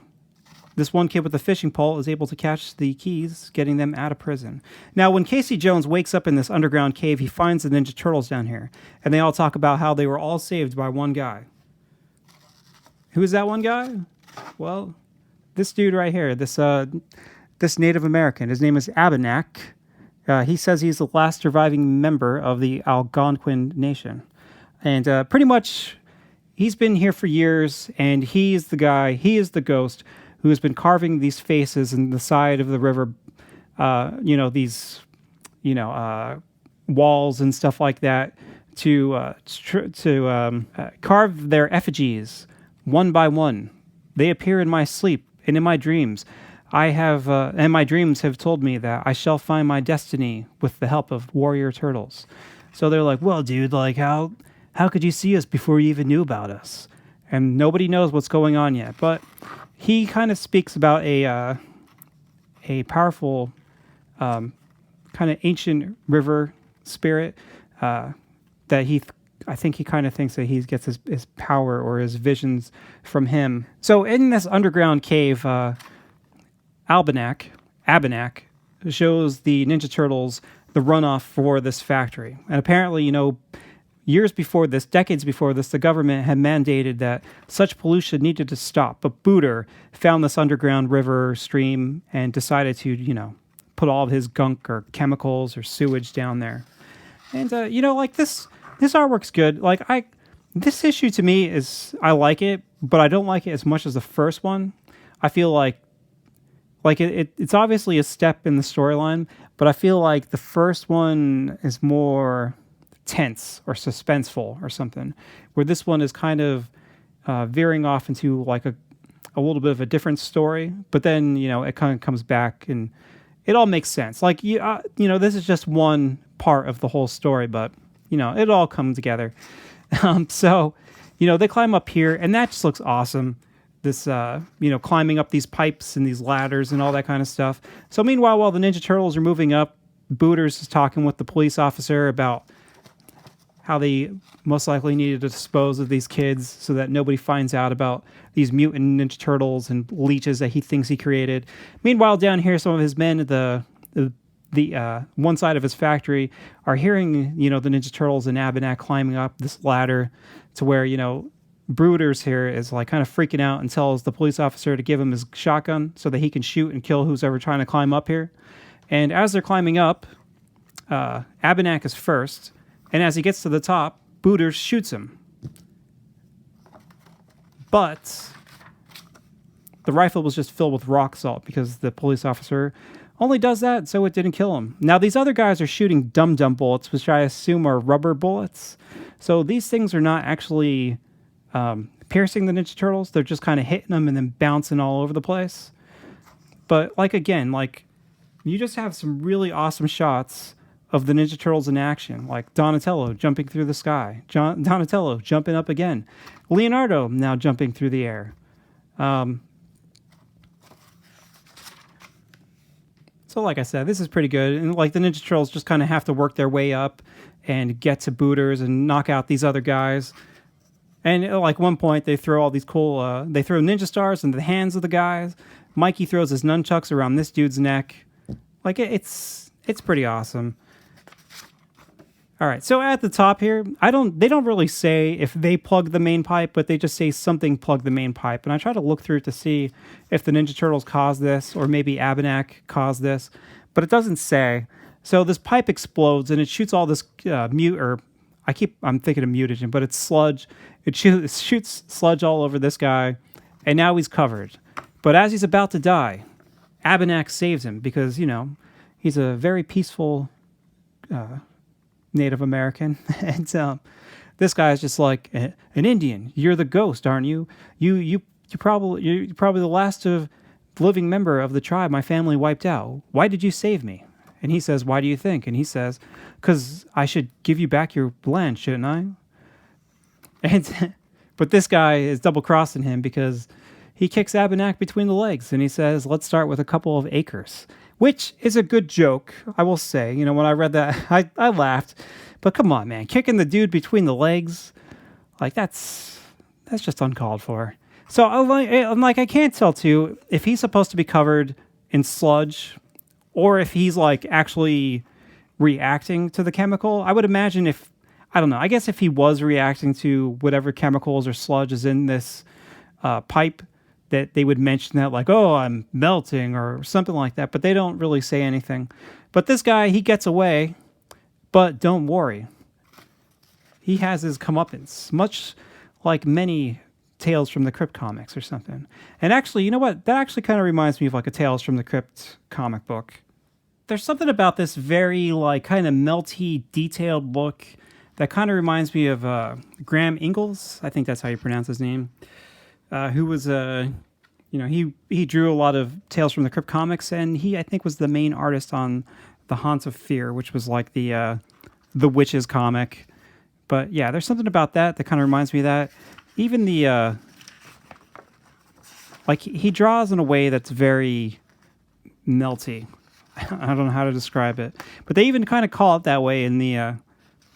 this one kid with the fishing pole is able to catch the keys, getting them out of prison. Now, when Casey Jones wakes up in this underground cave, he finds the Ninja Turtles down here, and they all talk about how they were all saved by one guy. Who is that one guy? Well, this dude right here, this Native American. His name is Abenak. He says he's the last surviving member of the Algonquin Nation. And pretty much, he's been here for years, and he is the ghost who has been carving these faces in the side of the river, walls and stuff like that to carve their effigies one by one. They appear in my sleep and in my dreams. And my dreams have told me that I shall find my destiny with the help of warrior turtles. So they're like, well, dude, like how could you see us before you even knew about us? And nobody knows what's going on yet, but he kind of speaks about a powerful, kind of ancient river spirit that I think he kind of thinks that he gets his power or his visions from him. So in this underground cave, Abenak shows the Ninja Turtles the runoff for this factory. And apparently, decades before this, the government had mandated that such pollution needed to stop. But Booter found this underground river stream and decided to, put all of his gunk or chemicals or sewage down there. And, this artwork's good. This issue to me I like it, but I don't like it as much as the first one. I feel like it's obviously a step in the storyline, but I feel like the first one is more tense or suspenseful or something, where this one is kind of veering off into like a little bit of a different story, but then it kind of comes back and it all makes sense. Like this is just one part of the whole story, but it all comes together. So they climb up here, and that just looks awesome. This climbing up these pipes and these ladders and all that kind of stuff. So meanwhile, while the Ninja Turtles are moving up, Booters is talking with the police officer about how they most likely needed to dispose of these kids so that nobody finds out about these mutant Ninja Turtles and leeches that he thinks he created. Meanwhile, down here, some of his men at the one side of his factory are hearing, the Ninja Turtles and Abenak climbing up this ladder to where, Brooders here is like kind of freaking out and tells the police officer to give him his shotgun so that he can shoot and kill who's ever trying to climb up here. And as they're climbing up, Abenak is first. And as he gets to the top, Booters shoots him. But the rifle was just filled with rock salt because the police officer only does that so it didn't kill him. Now, these other guys are shooting dum-dum bullets, which I assume are rubber bullets. So these things are not actually piercing the Ninja Turtles. They're just kind of hitting them and then bouncing all over the place. But, you just have some really awesome shots of the Ninja Turtles in action, like Donatello jumping through the sky, Donatello jumping up again, Leonardo now jumping through the air. So like I said, this is pretty good. And the Ninja Turtles just kind of have to work their way up and get to Booters and knock out these other guys. And at one point, they throw all these cool, they throw ninja stars into the hands of the guys. Mikey throws his nunchucks around this dude's neck. It's pretty awesome. All right, so at the top here, they don't really say if they plug the main pipe, but they just say something plugged the main pipe. And I try to look through it to see if the Ninja Turtles caused this or maybe Abenak caused this, but it doesn't say. So this pipe explodes and it shoots all this I'm thinking of mutagen, but it's sludge. It shoots sludge all over this guy, and now he's covered. But as he's about to die, Abenak saves him because, he's a very peaceful Native American, and this guy is just like an Indian. You're the ghost, aren't you? You're probably the last of living member of the tribe my family wiped out. Why did you save me? And he says, why do you think? And he says, because I should give you back your land, shouldn't I? And but this guy is double crossing him because he kicks Abenak between the legs and he says, let's start with a couple of acres, which is a good joke, I will say. You know, when I read that, I laughed. But come on, man, kicking the dude between the legs, like that's just uncalled for. So I'm like, I can't tell too if he's supposed to be covered in sludge or if he's like actually reacting to the chemical. I would imagine I don't know, I guess if he was reacting to whatever chemicals or sludge is in this pipe, that they would mention that like, oh, I'm melting or something like that, but they don't really say anything. But this guy, he gets away, but don't worry. He has his comeuppance, much like many Tales from the Crypt comics or something. And actually, you know what? That actually kind of reminds me of like a Tales from the Crypt comic book. There's something about this very like kind of melty, detailed look that kind of reminds me of Graham Ingalls. I think that's how you pronounce his name. Who was he drew a lot of Tales from the Crypt comics, and he I think was the main artist on the Haunts of Fear, which was like the Witches comic. But yeah, there's something about that kind of reminds me of that. Even the like he draws in a way that's very melty. I don't know how to describe it, but they even kind of call it that way in the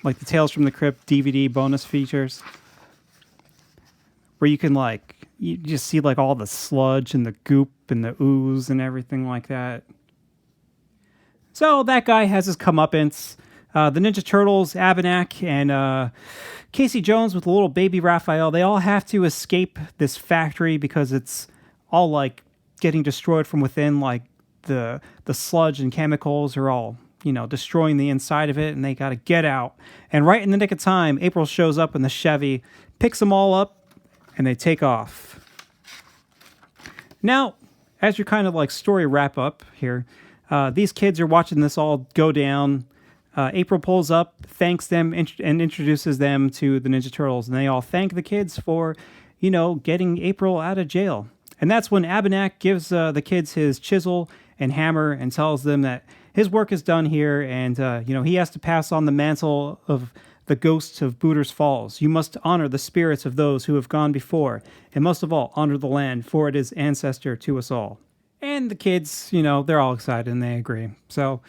like the Tales from the Crypt DVD bonus features, where you can like you just see like all the sludge and the goop and the ooze and everything like that. So that guy has his comeuppance. The Ninja Turtles, Abenak, and Casey Jones with the little baby Raphael, they all have to escape this factory because it's all like getting destroyed from within. Like the sludge and chemicals are all, you know, destroying the inside of it, and they got to get out. And right in the nick of time, April shows up in the Chevy, picks them all up, and they take off. Now, as your kind of like story wrap up here, these kids are watching this all go down. April pulls up, thanks them, and introduces them to the Ninja Turtles. And they all thank the kids for, you know, getting April out of jail. And that's when Abenak gives the kids his chisel and hammer and tells them that his work is done here. And, you know, he has to pass on the mantle of the ghosts of Booter's Falls. You must honor the spirits of those who have gone before. And most of all, honor the land, for it is ancestor to us all. And the kids, you know, they're all excited and they agree. So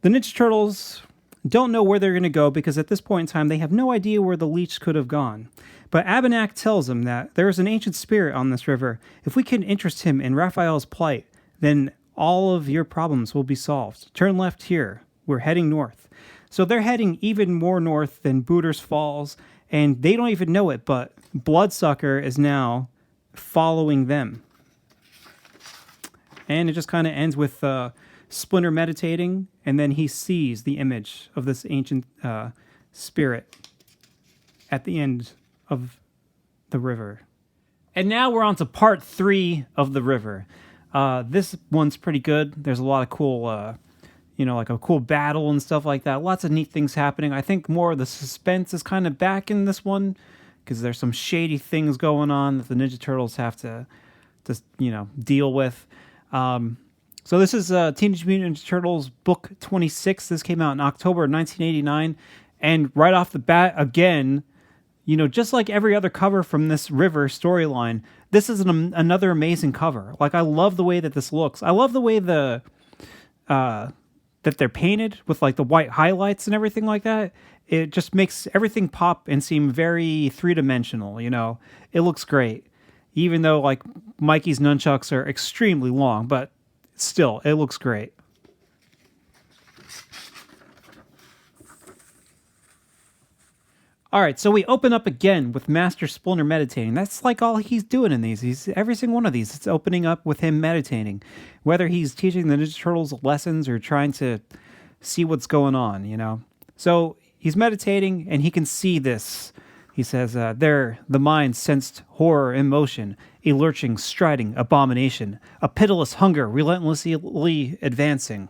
the Ninja Turtles don't know where they're going to go because at this point in time, they have no idea where the leech could have gone. But Abenak tells them that there is an ancient spirit on this river. If we can interest him in Raphael's plight, then all of your problems will be solved. Turn left here. We're heading north. So they're heading even more north than Booter's Falls, and they don't even know it, but Bloodsucker is now following them. And it just kind of ends with Splinter meditating, and then he sees the image of this ancient spirit at the end of the river. And now we're on to part 3 of the river. This one's pretty good. There's a lot of cool, like a cool battle and stuff like that. Lots of neat things happening. I think more of the suspense is kind of back in this one because there's some shady things going on that the Ninja Turtles have to deal with. So this is Teenage Mutant Ninja Turtles book 26. This came out in October 1989. And right off the bat, again, just like every other cover from this River storyline, this is another amazing cover. Like, I love the way that this looks. I love the way that they're painted with like the white highlights and everything like that. It just makes everything pop and seem very three-dimensional, It looks great. Even though like Mikey's nunchucks are extremely long, but still, it looks great. All right, so we open up again with Master Splinter meditating. That's like all he's doing in these. Every single one of these, it's opening up with him meditating. Whether he's teaching the Ninja Turtles lessons or trying to see what's going on, So he's meditating and he can see this. He says, there, the mind sensed horror in motion, a lurching, striding abomination, a pitiless hunger relentlessly advancing.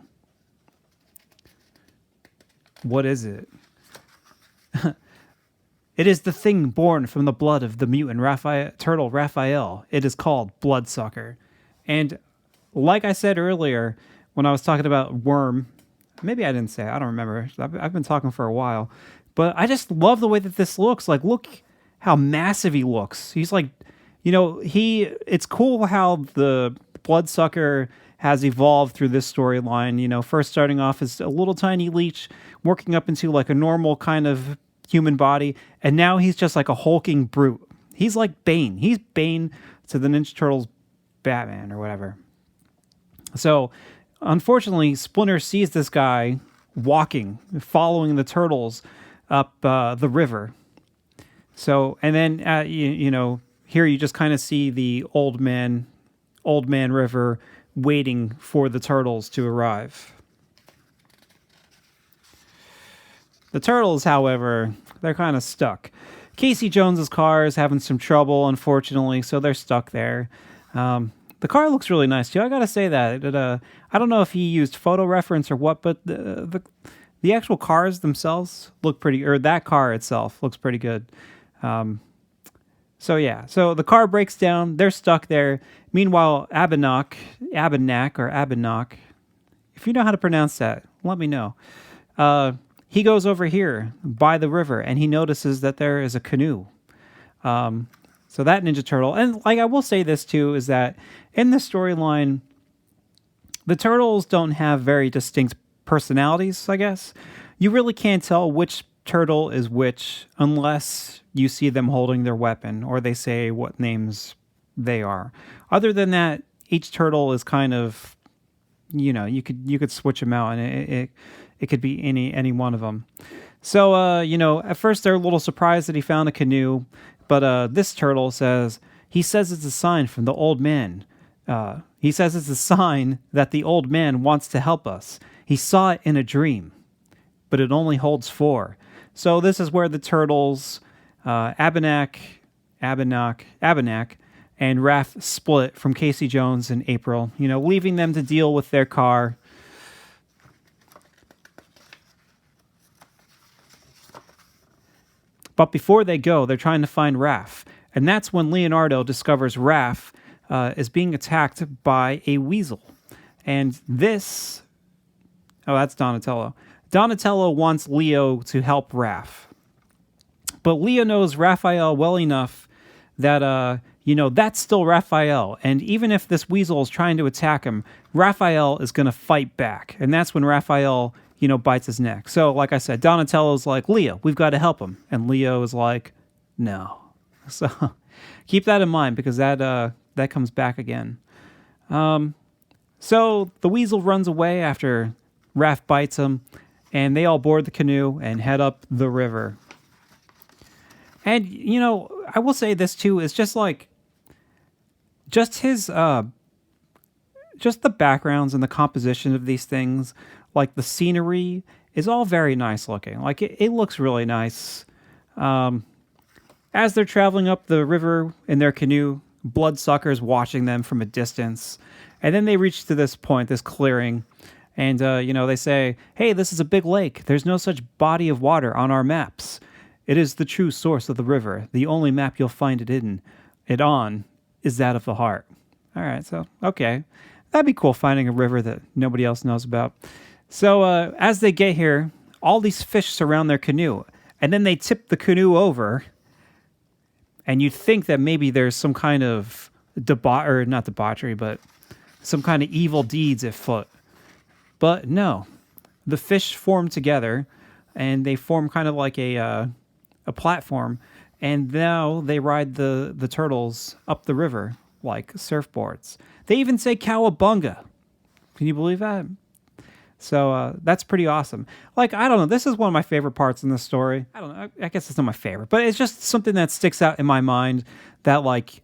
What is it? It is the thing born from the blood of the mutant turtle Raphael. It is called Bloodsucker. And like I said earlier, when I was talking about Worm, maybe I didn't say it, I don't remember. I've been talking for a while. But I just love the way that this looks. Like, look how massive he looks. He's like, it's cool how the Bloodsucker has evolved through this storyline. First starting off as a little tiny leech, working up into like a normal kind of human body, and now he's just like a hulking brute. He's like Bane. He's Bane to the Ninja Turtles Batman or whatever. So, unfortunately, Splinter sees this guy walking, following the turtles up the river. So, and then, here you just kind of see the old man river waiting for the turtles to arrive. The turtles, however, they're kind of stuck. Casey Jones's car is having some trouble, unfortunately, so they're stuck there. The car looks really nice too. I gotta say that. I don't know if he used photo reference or what, but the actual cars themselves look pretty, or that car itself looks pretty good. So the car breaks down. They're stuck there. Meanwhile, Abenock, if you know how to pronounce that, let me know. He goes over here by the river and he notices that there is a canoe. So that Ninja Turtle, and like I will say this too, is that in the storyline, the turtles don't have very distinct personalities, I guess. You really can't tell which turtle is which unless you see them holding their weapon or they say what names they are. Other than that, each turtle is kind of, you could switch them out and it could be any one of them. So, at first they're a little surprised that he found a canoe, but this turtle he says it's a sign from the old man. He says it's a sign that the old man wants to help us. He saw it in a dream, but it only holds 4. So this is where the turtles, Abenock, and Raph split from Casey Jones and April, leaving them to deal with their car. But before they go, they're trying to find Raph. And that's when Leonardo discovers Raph is being attacked by a weasel. And this... Oh, that's Donatello. Donatello wants Leo to help Raph. But Leo knows Raphael well enough that, that's still Raphael. And even if this weasel is trying to attack him, Raphael is going to fight back. And that's when Raphael... bites his neck. So, like I said, Donatello's like, Leo, we've got to help him. And Leo is like, no. So, keep that in mind because that comes back again. So, the weasel runs away after Raph bites him, and they all board the canoe and head up the river. And, I will say this too, is just his, just the backgrounds and the composition of these things. Like the scenery is all very nice looking. Like it looks really nice. As they're traveling up the river in their canoe, Bloodsucker's watching them from a distance. And then they reach to this point, this clearing. And, they say, hey, this is a big lake. There's no such body of water on our maps. It is the true source of the river. The only map you'll find it on is that of the heart. All right, so, okay. That'd be cool, finding a river that nobody else knows about. So as they get here, all these fish surround their canoe, and then they tip the canoe over, and you'd think that maybe there's some kind of not debauchery, but some kind of evil deeds afoot. But no, the fish form together, and they form kind of like a platform, and now they ride the turtles up the river like surfboards. They even say cowabunga. Can you believe that? So that's pretty awesome. Like, I don't know. This is one of my favorite parts in this story. I don't know. I guess it's not my favorite, but it's just something that sticks out in my mind that, like,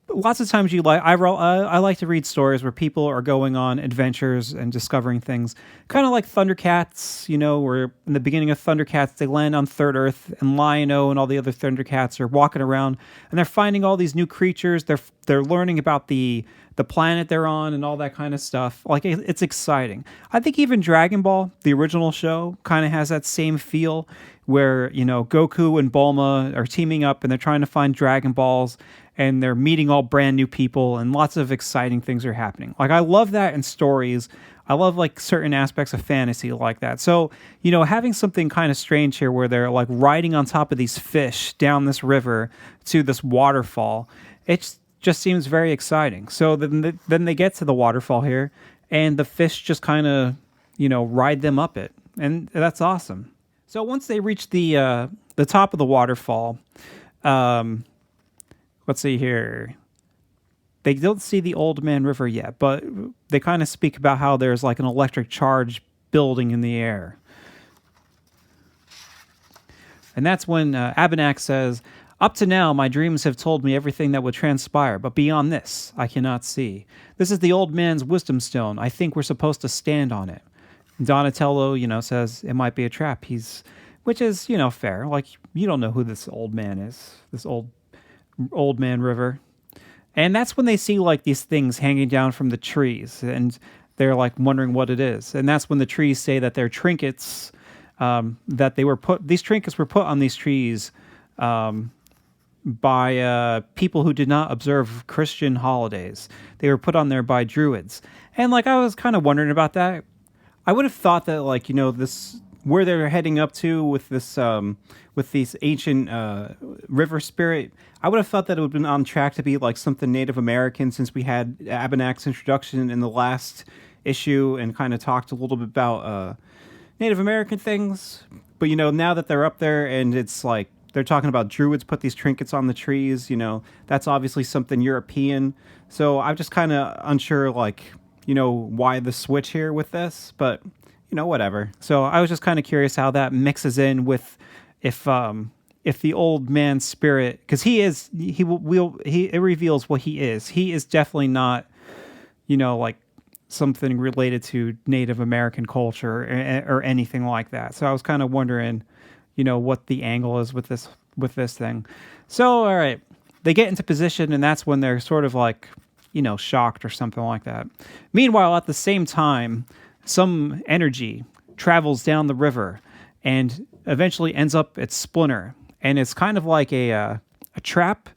lots of times I like to read stories where people are going on adventures and discovering things, kind of like Thundercats, where in the beginning of Thundercats, they land on Third Earth, and Lion-O and all the other Thundercats are walking around, and they're finding all these new creatures. They're learning about the planet they're on and all that kind of stuff. Like, it's exciting. I think even Dragon Ball, the original show, kind of has that same feel where, Goku and Bulma are teaming up and they're trying to find Dragon Balls, and they're meeting all brand new people, and lots of exciting things are happening. Like, I love that in stories. I love, like, certain aspects of fantasy like that. So, having something kind of strange here where they're, like, riding on top of these fish down this river to this waterfall, it's just seems very exciting. So then they get to the waterfall here, and the fish just kind of, ride them up it, and that's awesome. So once they reach the top of the waterfall, let's see here. They don't see the Old Man River yet, but they kind of speak about how there's like an electric charge building in the air. And that's when Abenak says, "Up to now, my dreams have told me everything that would transpire, but beyond this, I cannot see. This is the old man's wisdom stone. I think we're supposed to stand on it." Donatello, says it might be a trap. Which is, fair. Like, you don't know who this old man is, this old man river. And that's when they see like these things hanging down from the trees, and they're like wondering what it is. And that's when the trees say that they're trinkets. These trinkets were put on these trees by people who did not observe Christian holidays. They were put on there by druids. And like, I was kind of wondering about that. I would have thought that like, this, where they're heading up to with this, with these ancient river spirit, I would have thought that it would have been on track to be like something Native American, since we had Abenak's introduction in the last issue and kind of talked a little bit about Native American things. But, now that they're up there and it's like they're talking about druids put these trinkets on the trees, that's obviously something European. So I'm just kind of unsure, like, why the switch here with this, but, whatever. So I was just kind of curious how that mixes in with if the old man's spirit, because it reveals what he is. He is definitely not, like something related to Native American culture or anything like that. So I was kind of wondering, what the angle is with this thing. So, all right, they get into position, and that's when they're sort of like, shocked or something like that. Meanwhile, at the same time, some energy travels down the river and eventually ends up at Splinter. And it's kind of like a trap.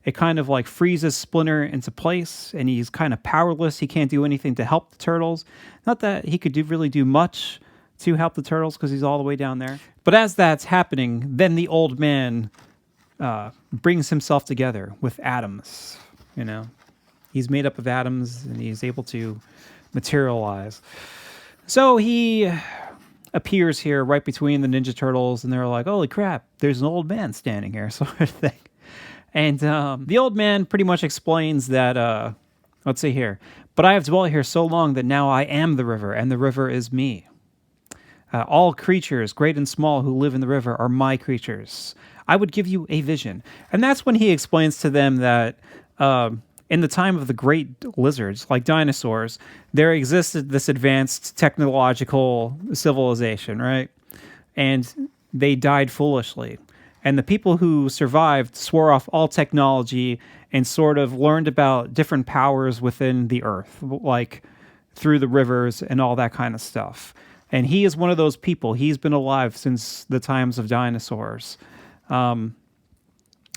It kind of like freezes Splinter into place, and he's kind of powerless. He can't do anything to help the turtles. Not that he could really do much to help the turtles, because he's all the way down there. But as that's happening, then the old man brings himself together with atoms. He's made up of atoms, and he's able to materialize. So he appears here right between the Ninja Turtles, and they're like, "Holy crap, there's an old man standing here," sort of thing. And the old man pretty much explains that, let's see here, "But I have dwelt here so long that now I am the river, and the river is me. All creatures, great and small, who live in the river are my creatures. I would give you a vision." And that's when he explains to them that in the time of the great lizards, like dinosaurs, there existed this advanced technological civilization, right? And they died foolishly. And the people who survived swore off all technology and sort of learned about different powers within the earth, like through the rivers and all that kind of stuff. And he is one of those people. He's been alive since the times of dinosaurs.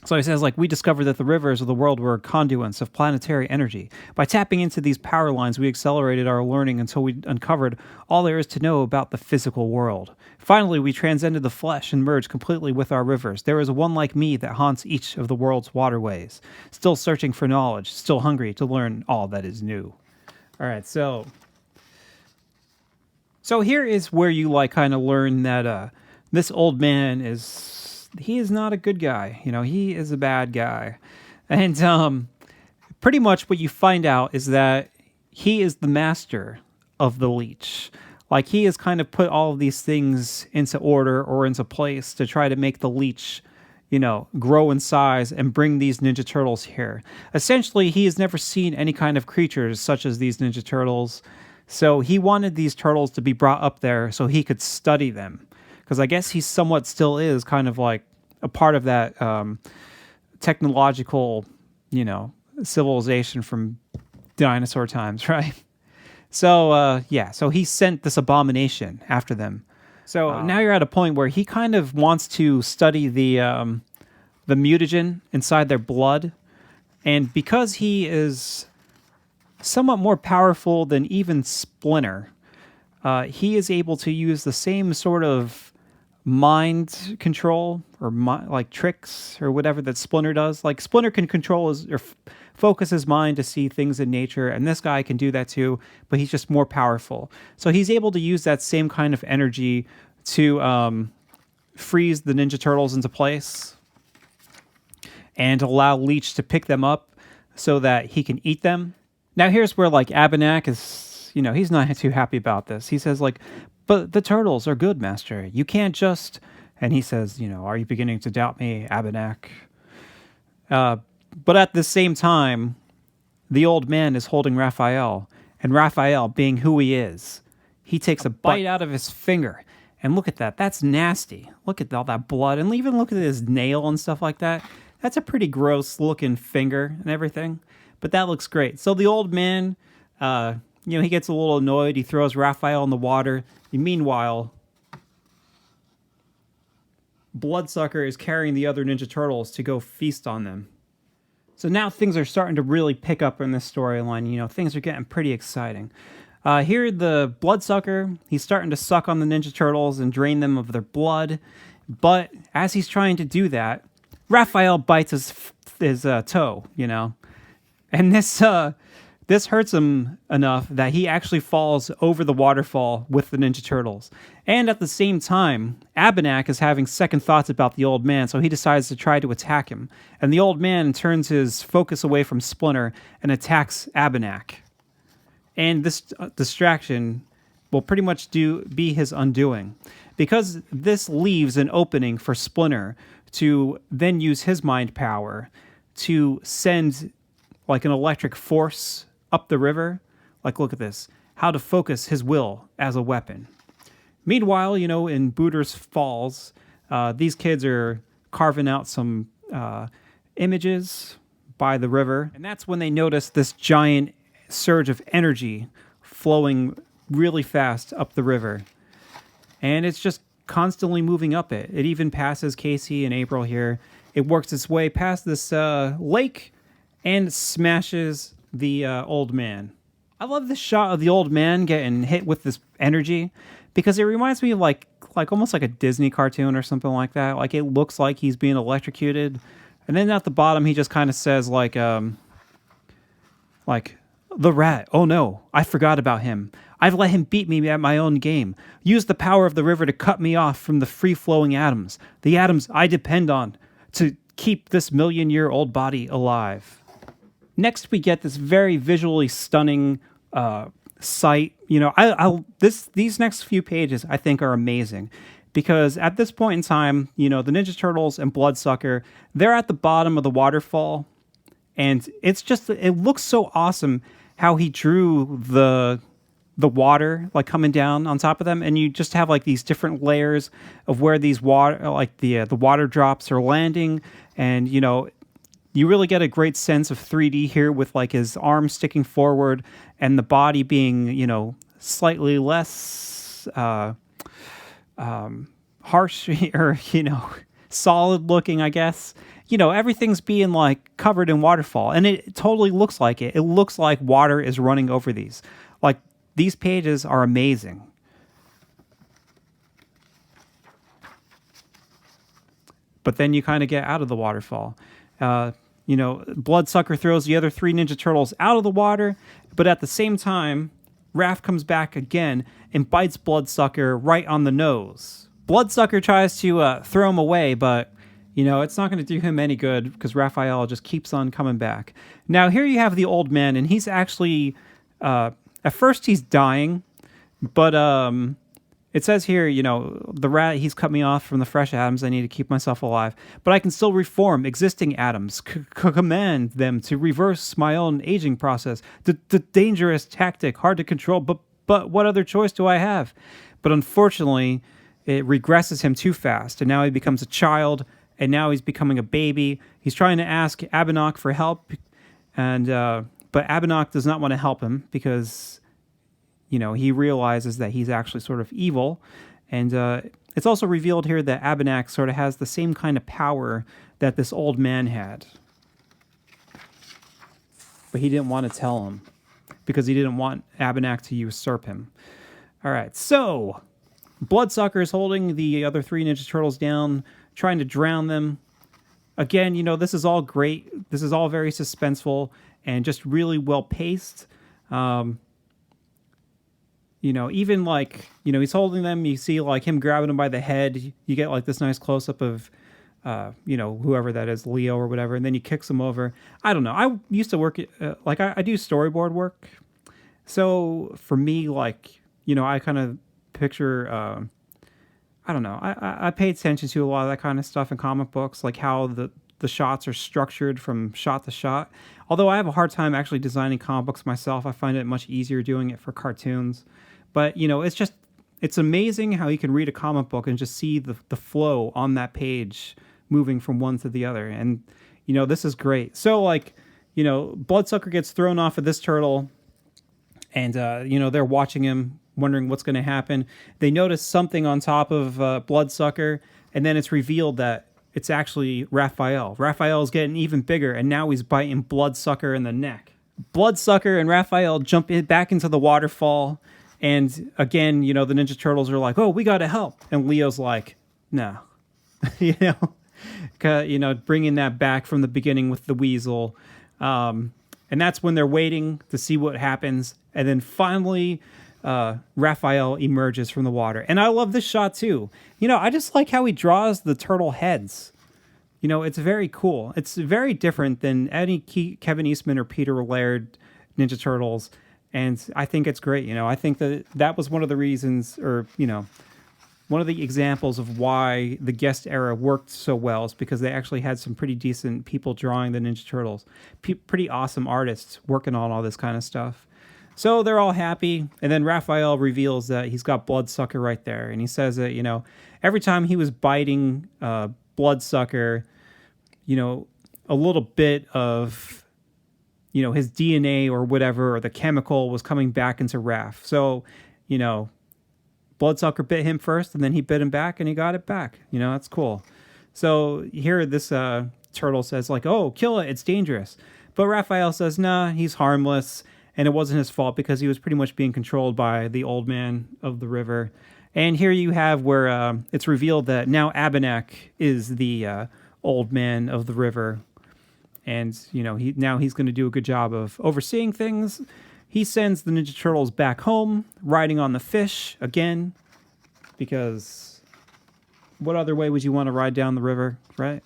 So he says, like, "We discovered that the rivers of the world were conduits of planetary energy. By tapping into these power lines, we accelerated our learning until we uncovered all there is to know about the physical world. Finally, we transcended the flesh and merged completely with our rivers. There is one like me that haunts each of the world's waterways, still searching for knowledge, still hungry to learn all that is new." All right, so here is where you, like, kind of learn that this old man he is not a good guy. He is a bad guy. And pretty much what you find out is that he is the master of the leech. Like, he has kind of put all of these things into order or into place to try to make the leech, grow in size and bring these Ninja Turtles here. Essentially, he has never seen any kind of creatures such as these Ninja Turtles. So he wanted these turtles to be brought up there so he could study them. Because I guess he somewhat still is kind of like a part of that technological, civilization from dinosaur times, right? So, so he sent this abomination after them. So now you're at a point where he kind of wants to study the mutagen inside their blood. And because he is somewhat more powerful than even Splinter, he is able to use the same sort of mind control or like tricks or whatever that Splinter does. Like Splinter can control his or focus his mind to see things in nature, and this guy can do that too, but he's just more powerful. So he's able to use that same kind of energy to freeze the Ninja Turtles into place and allow Leech to pick them up so that he can eat them. Now here's where like Abenak is, he's not too happy about this. He says like, but the turtles are good, master. You can't just... And he says, are you beginning to doubt me, Abenak? But at the same time, the old man is holding Raphael. And Raphael, being who he is, he takes a bite out of his finger. And look at that. That's nasty. Look at all that blood. And even look at his nail and stuff like that. That's a pretty gross looking finger and everything. But that looks great. So the old man, he gets a little annoyed. He throws Raphael in the water. Meanwhile, Bloodsucker is carrying the other Ninja Turtles to go feast on them. So now things are starting to really pick up in this storyline. Things are getting pretty exciting. Here, the Bloodsucker, he's starting to suck on the Ninja Turtles and drain them of their blood. But as he's trying to do that, Raphael bites his toe, And this hurts him enough that he actually falls over the waterfall with the Ninja Turtles. And at the same time, Abenak is having second thoughts about the old man, so he decides to try to attack him. And the old man turns his focus away from Splinter and attacks Abenak. And this distraction will pretty much be his undoing, because this leaves an opening for Splinter to then use his mind power to send like an electric force up the river. Like, look at this. How to focus his will as a weapon. Meanwhile, in Booter's Falls, these kids are carving out some images by the river. And that's when they notice this giant surge of energy flowing really fast up the river. And it's just constantly moving up it. It even passes Casey and April here. It works its way past this lake and smashes the old man. I love this shot of the old man getting hit with this energy because it reminds me of like almost like a Disney cartoon or something like that. Like it looks like he's being electrocuted. And then at the bottom, he just kind of says like the rat. Oh no, I forgot about him. I've let him beat me at my own game. Use the power of the river to cut me off from the free-flowing atoms. The atoms I depend on to keep this million-year-old body alive. Next, we get this very visually stunning sight. These next few pages I think are amazing because at this point in time, the Ninja Turtles and Bloodsucker, they're at the bottom of the waterfall, and it looks so awesome how he drew the water like coming down on top of them, and you just have like these different layers of where these water, like the water drops are landing, and you really get a great sense of 3D here with like his arms sticking forward and the body being, slightly less harsh or, solid looking, I guess. Everything's being like covered in waterfall, and it totally looks like it. It looks like water is running over these. Like these pages are amazing. But then you kind of get out of the waterfall. Bloodsucker throws the other three Ninja Turtles out of the water, but at the same time, Raph comes back again and bites Bloodsucker right on the nose. Bloodsucker tries to throw him away, but, it's not going to do him any good because Raphael just keeps on coming back. Now, here you have the old man, and he's actually, at first he's dying, but it says here, the rat, he's cut me off from the fresh atoms. I need to keep myself alive. But I can still reform existing atoms, command them to reverse my own aging process. The dangerous tactic, hard to control, but what other choice do I have? But unfortunately, it regresses him too fast, and now he becomes a child, and now he's becoming a baby. He's trying to ask Abenak for help, and but Abenak does not want to help him because he realizes that he's actually sort of evil. And it's also revealed here that Abenak sort of has the same kind of power that this old man had. But he didn't want to tell him because he didn't want Abenak to usurp him. All right, so Bloodsucker is holding the other three Ninja Turtles down, trying to drown them. Again, this is all great. This is all very suspenseful and just really well paced. Even like, he's holding them. You see like him grabbing them by the head. You get like this nice close up of, whoever that is, Leo or whatever. And then he kicks them over. I don't know. I used to work, I do storyboard work. So for me, like, I kind of picture, I don't know. I pay attention to a lot of that kind of stuff in comic books, like how the shots are structured from shot to shot. Although I have a hard time actually designing comic books myself. I find it much easier doing it for cartoons. But, it's amazing how you can read a comic book and just see the flow on that page moving from one to the other. And, this is great. So, like, Bloodsucker gets thrown off of this turtle and, they're watching him, wondering what's going to happen. They notice something on top of Bloodsucker, and then it's revealed that it's actually Raphael. Raphael is getting even bigger, and now he's biting Bloodsucker in the neck. Bloodsucker and Raphael jump back into the waterfall, and again, the Ninja Turtles are like, "Oh, we got to help," and Leo's like, "No," bringing that back from the beginning with the weasel, and that's when they're waiting to see what happens, and then finally, Raphael emerges from the water. And I love this shot too. I just like how he draws the turtle heads. It's very cool. It's very different than any Kevin Eastman or Peter Laird Ninja Turtles. And I think it's great. I think that was one of the reasons, or, one of the examples of why the Guest era worked so well is because they actually had some pretty decent people drawing the Ninja Turtles. Pretty awesome artists working on all this kind of stuff. So they're all happy, and then Raphael reveals that he's got Bloodsucker right there, and he says that, every time he was biting Bloodsucker, a little bit of, his DNA or whatever, or the chemical was coming back into Raph. So, Bloodsucker bit him first, and then he bit him back, and he got it back. That's cool. So here this turtle says, like, "Oh, kill it, it's dangerous." But Raphael says, nah, he's harmless. And it wasn't his fault because he was pretty much being controlled by the old man of the river. And here you have where it's revealed that now Abenak is the old man of the river. And, he's going to do a good job of overseeing things. He sends the Ninja Turtles back home, riding on the fish again. Because what other way would you want to ride down the river, right?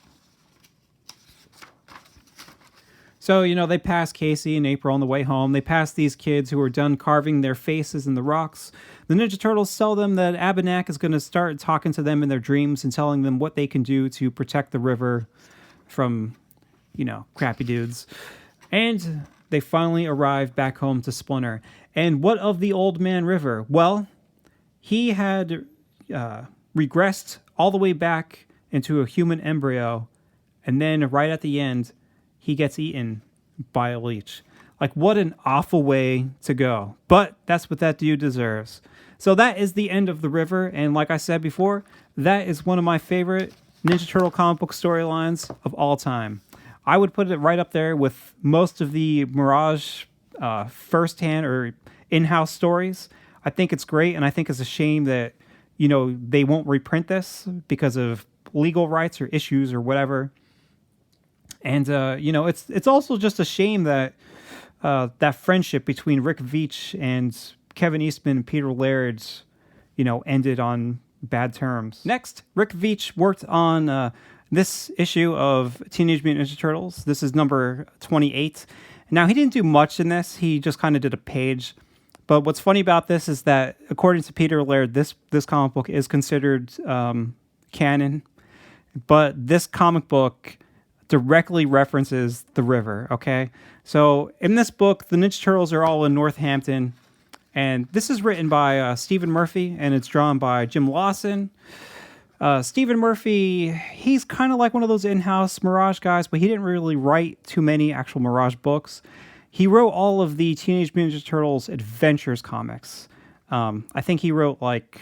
So, they pass Casey and April on the way home. They pass these kids who are done carving their faces in the rocks. The Ninja Turtles tell them that Abenak is going to start talking to them in their dreams and telling them what they can do to protect the river from, crappy dudes. And they finally arrive back home to Splinter. And what of the old man river? Well, he had regressed all the way back into a human embryo. And then right at the end, he gets eaten by a leech. Like, what an awful way to go. But that's what that dude deserves. So that is the end of the river. And like I said before, that is one of my favorite Ninja Turtle comic book storylines of all time. I would put it right up there with most of the Mirage first-hand or in-house stories. I think it's great, and I think it's a shame that, they won't reprint this because of legal rights or issues or whatever. And, it's also just a shame that that friendship between Rick Veitch and Kevin Eastman and Peter Laird, ended on bad terms. Next, Rick Veitch worked on this issue of Teenage Mutant Ninja Turtles. This is number 28. Now, he didn't do much in this. He just kind of did a page. But what's funny about this is that, according to Peter Laird, this comic book is considered canon. But this comic book directly references the river, okay? So in this book, the Ninja Turtles are all in Northampton, and this is written by Stephen Murphy, and it's drawn by Jim Lawson. Stephen Murphy, he's kind of like one of those in-house Mirage guys, but he didn't really write too many actual Mirage books. He wrote all of the Teenage Mutant Ninja Turtles Adventures comics. I think he wrote, like,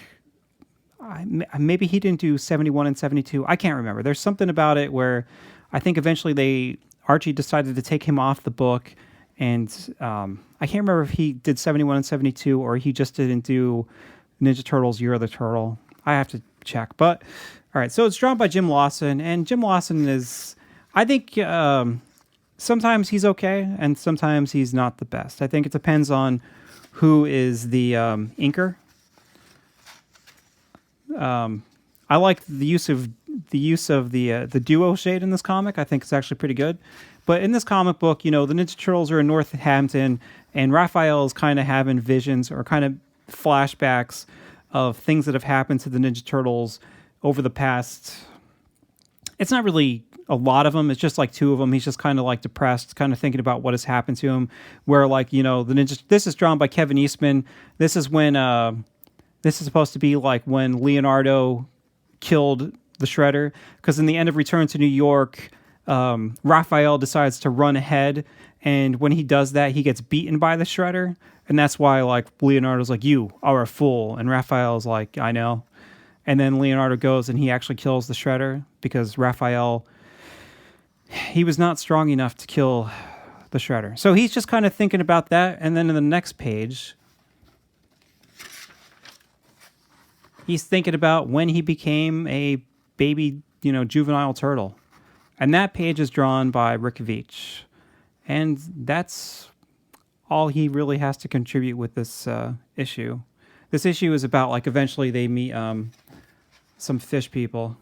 maybe he didn't do 71 and 72. I can't remember. There's something about it where I think eventually Archie decided to take him off the book, and I can't remember if he did 71 and 72 or he just didn't do Ninja Turtles Year of the Turtle. I have to check. But all right, so it's drawn by Jim Lawson, and Jim Lawson is, I think, sometimes he's okay, and sometimes he's not the best. I think it depends on who is the inker. I like the use of the duo shade in this comic. I think it's actually pretty good. But in this comic book, the Ninja Turtles are in Northampton, and Raphael is kind of having visions or kind of flashbacks of things that have happened to the Ninja Turtles over the past. It's not really a lot of them. It's just like 2 of them. He's just kind of like depressed, kind of thinking about what has happened to him. Where the Ninja. This is drawn by Kevin Eastman. This is when this is supposed to be like when Leonardo killed the Shredder, because in the end of Return to New York, Raphael decides to run ahead, and when he does that, he gets beaten by the Shredder, and that's why like Leonardo's like, "You are a fool," and Raphael's like, "I know," and then Leonardo goes and he actually kills the Shredder because Raphael, he was not strong enough to kill the Shredder. So he's just kind of thinking about that, and then in the next page, he's thinking about when he became a baby, juvenile turtle. And that page is drawn by Rick Veitch. And that's all he really has to contribute with this issue. This issue is about, like, eventually they meet some fish people.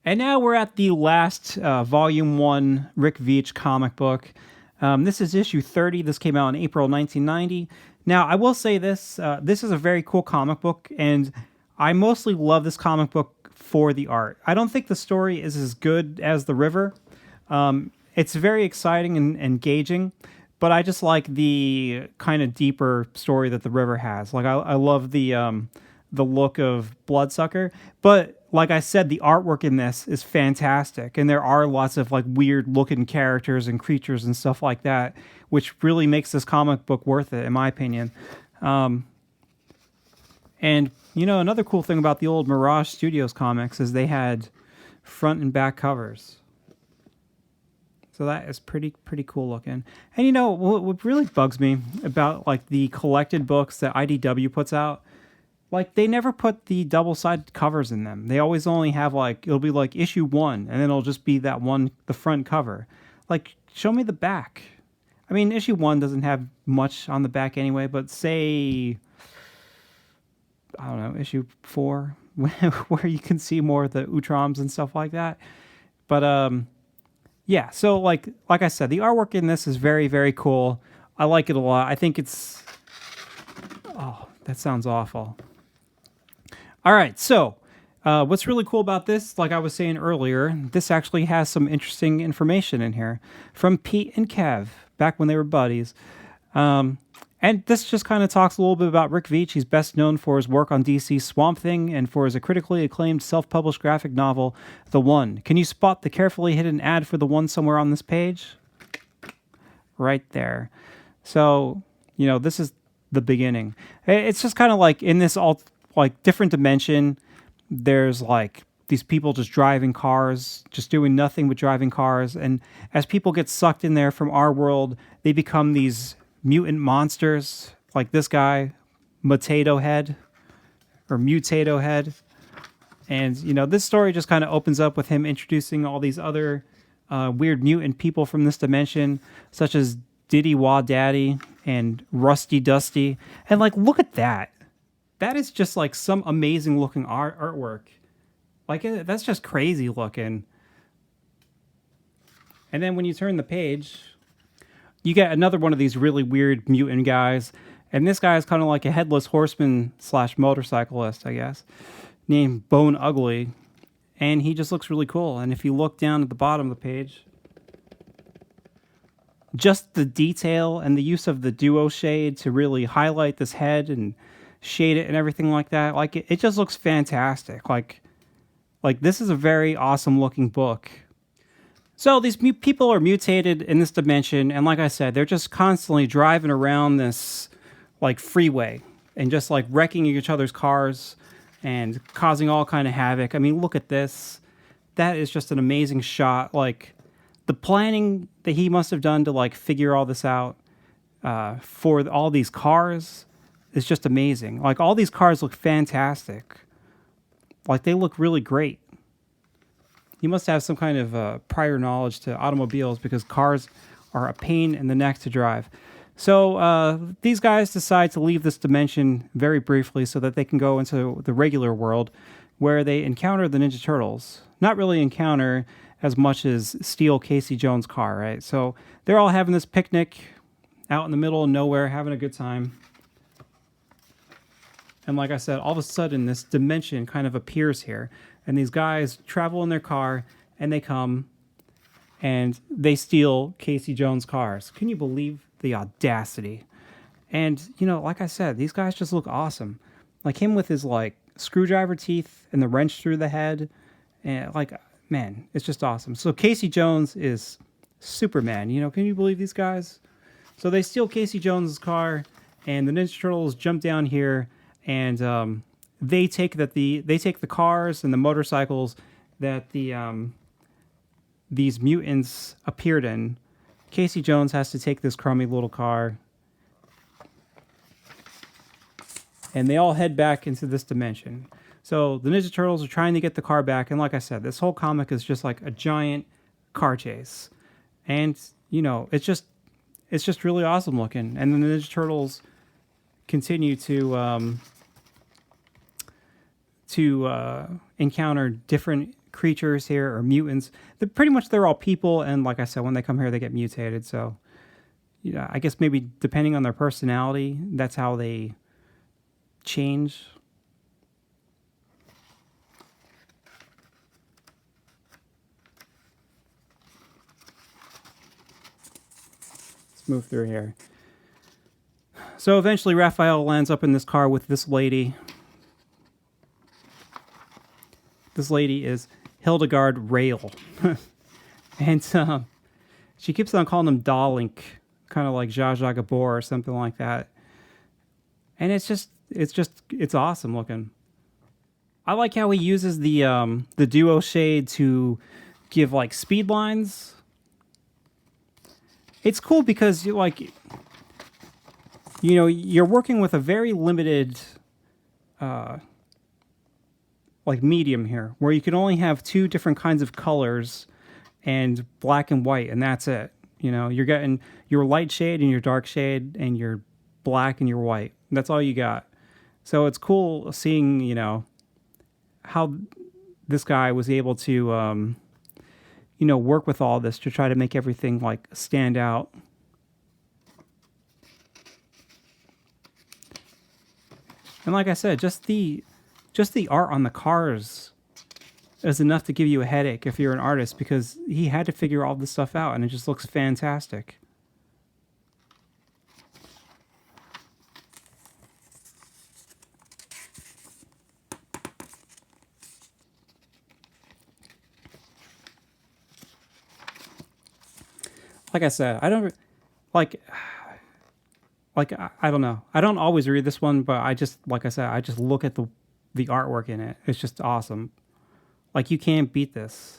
And now we're at the last Volume 1 Rick Veitch comic book. This is issue 30. This came out in April 1990. Now, I will say this. This is a very cool comic book, and I mostly love this comic book for the art. I don't think the story is as good as The River. It's very exciting and engaging, but I just like the kind of deeper story that The River has. Like, I love the look of Bloodsucker, but like I said, the artwork in this is fantastic, and there are lots of like weird looking characters and creatures and stuff like that, which really makes this comic book worth it, in my opinion. And another cool thing about the old Mirage Studios comics is they had front and back covers. So that is pretty cool looking. And what really bugs me about like the collected books that IDW puts out, like they never put the double-sided covers in them. They always only have like, it'll be like issue 1, and then it'll just be that one, the front cover. Like, show me the back. I mean, issue 1 doesn't have much on the back anyway, but say, I don't know, issue 4, where you can see more of the Utroms and stuff like that. But yeah, so like I said, the artwork in this is very, very cool. I like it a lot. I think it's, oh, that sounds awful. All right, so what's really cool about this, like I was saying earlier, this actually has some interesting information in here from Pete and Kev, back when they were buddies. And this just kind of talks a little bit about Rick Veitch. He's best known for his work on DC's Swamp Thing and for his critically acclaimed self-published graphic novel, The One. Can you spot the carefully hidden ad for The One somewhere on this page? Right there. So, this is the beginning. It's just kind of like in this different dimension, there's like these people just driving cars, just doing nothing but driving cars. And as people get sucked in there from our world, they become these mutant monsters, like this guy, Mutato Head. And, this story just kind of opens up with him introducing all these other weird mutant people from this dimension, such as Diddy Wah Daddy and Rusty Dusty. And, like, look at that. That is just, like, some amazing looking artwork. Like, that's just crazy looking. And then when you turn the page, you get another one of these really weird mutant guys. And this guy is kind of like a headless horseman / motorcyclist, I guess, named Bone Ugly. And he just looks really cool. And if you look down at the bottom of the page, just the detail and the use of the duo shade to really highlight this head and shade it and everything like that, like it just looks fantastic. Like this is a very awesome looking book. So these people are mutated in this dimension, and like I said, they're just constantly driving around this like freeway and just like wrecking each other's cars and causing all kind of havoc. I mean, look at this. That is just an amazing shot. Like the planning that he must have done to like figure all this out for all these cars is just amazing. Like all these cars look fantastic. like they look really great. He must have some kind of prior knowledge to automobiles because cars are a pain in the neck to drive. So these guys decide to leave this dimension very briefly so that they can go into the regular world where they encounter the Ninja Turtles. Not really encounter as much as steal Casey Jones' car, right? So they're all having this picnic out in the middle of nowhere, having a good time. And like I said, all of a sudden this dimension kind of appears here. And these guys travel in their car and they come and they steal Casey Jones' cars. Can you believe the audacity? And, you know, like I said, these guys just look awesome. Like him with his, like, screwdriver teeth and the wrench through the head. And, like, man, it's just awesome. So Casey Jones is Superman. You know, can you believe these guys? So they steal Casey Jones' car, and the Ninja Turtles jump down here, and they take the cars and the motorcycles that these mutants appeared in. Casey Jones has to take this crummy little car, and they all head back into this dimension. So the Ninja Turtles are trying to get the car back, and like I said, this whole comic is just like a giant car chase, and you know it's just really awesome looking. And then the Ninja Turtles continue to encounter different creatures here, or mutants. They're all people, and like I said, when they come here, they get mutated. So, yeah, I guess maybe depending on their personality, that's how they change. Let's move through here. So eventually, Raphael lands up in this car with this lady. This lady is Hildegard Rail. And she keeps on calling him Dalink, kind of like Zsa Zsa Gabor or something like that. And it's awesome looking. I like how he uses the duo shade to give like speed lines. It's cool because you're working with a very limited like medium here, where you can only have two different kinds of colors and black and white, and that's it. You know, you're getting your light shade and your dark shade and your black and your white. That's all you got. So it's cool seeing, you know, how this guy was able to, work with all this to try to make everything like stand out. And like I said, just the art on the cars is enough to give you a headache if you're an artist, because he had to figure all this stuff out, and it just looks fantastic. Like I said, I don't know. I don't always read this one, but I just look at the artwork in it. It's just awesome. Like, you can't beat this.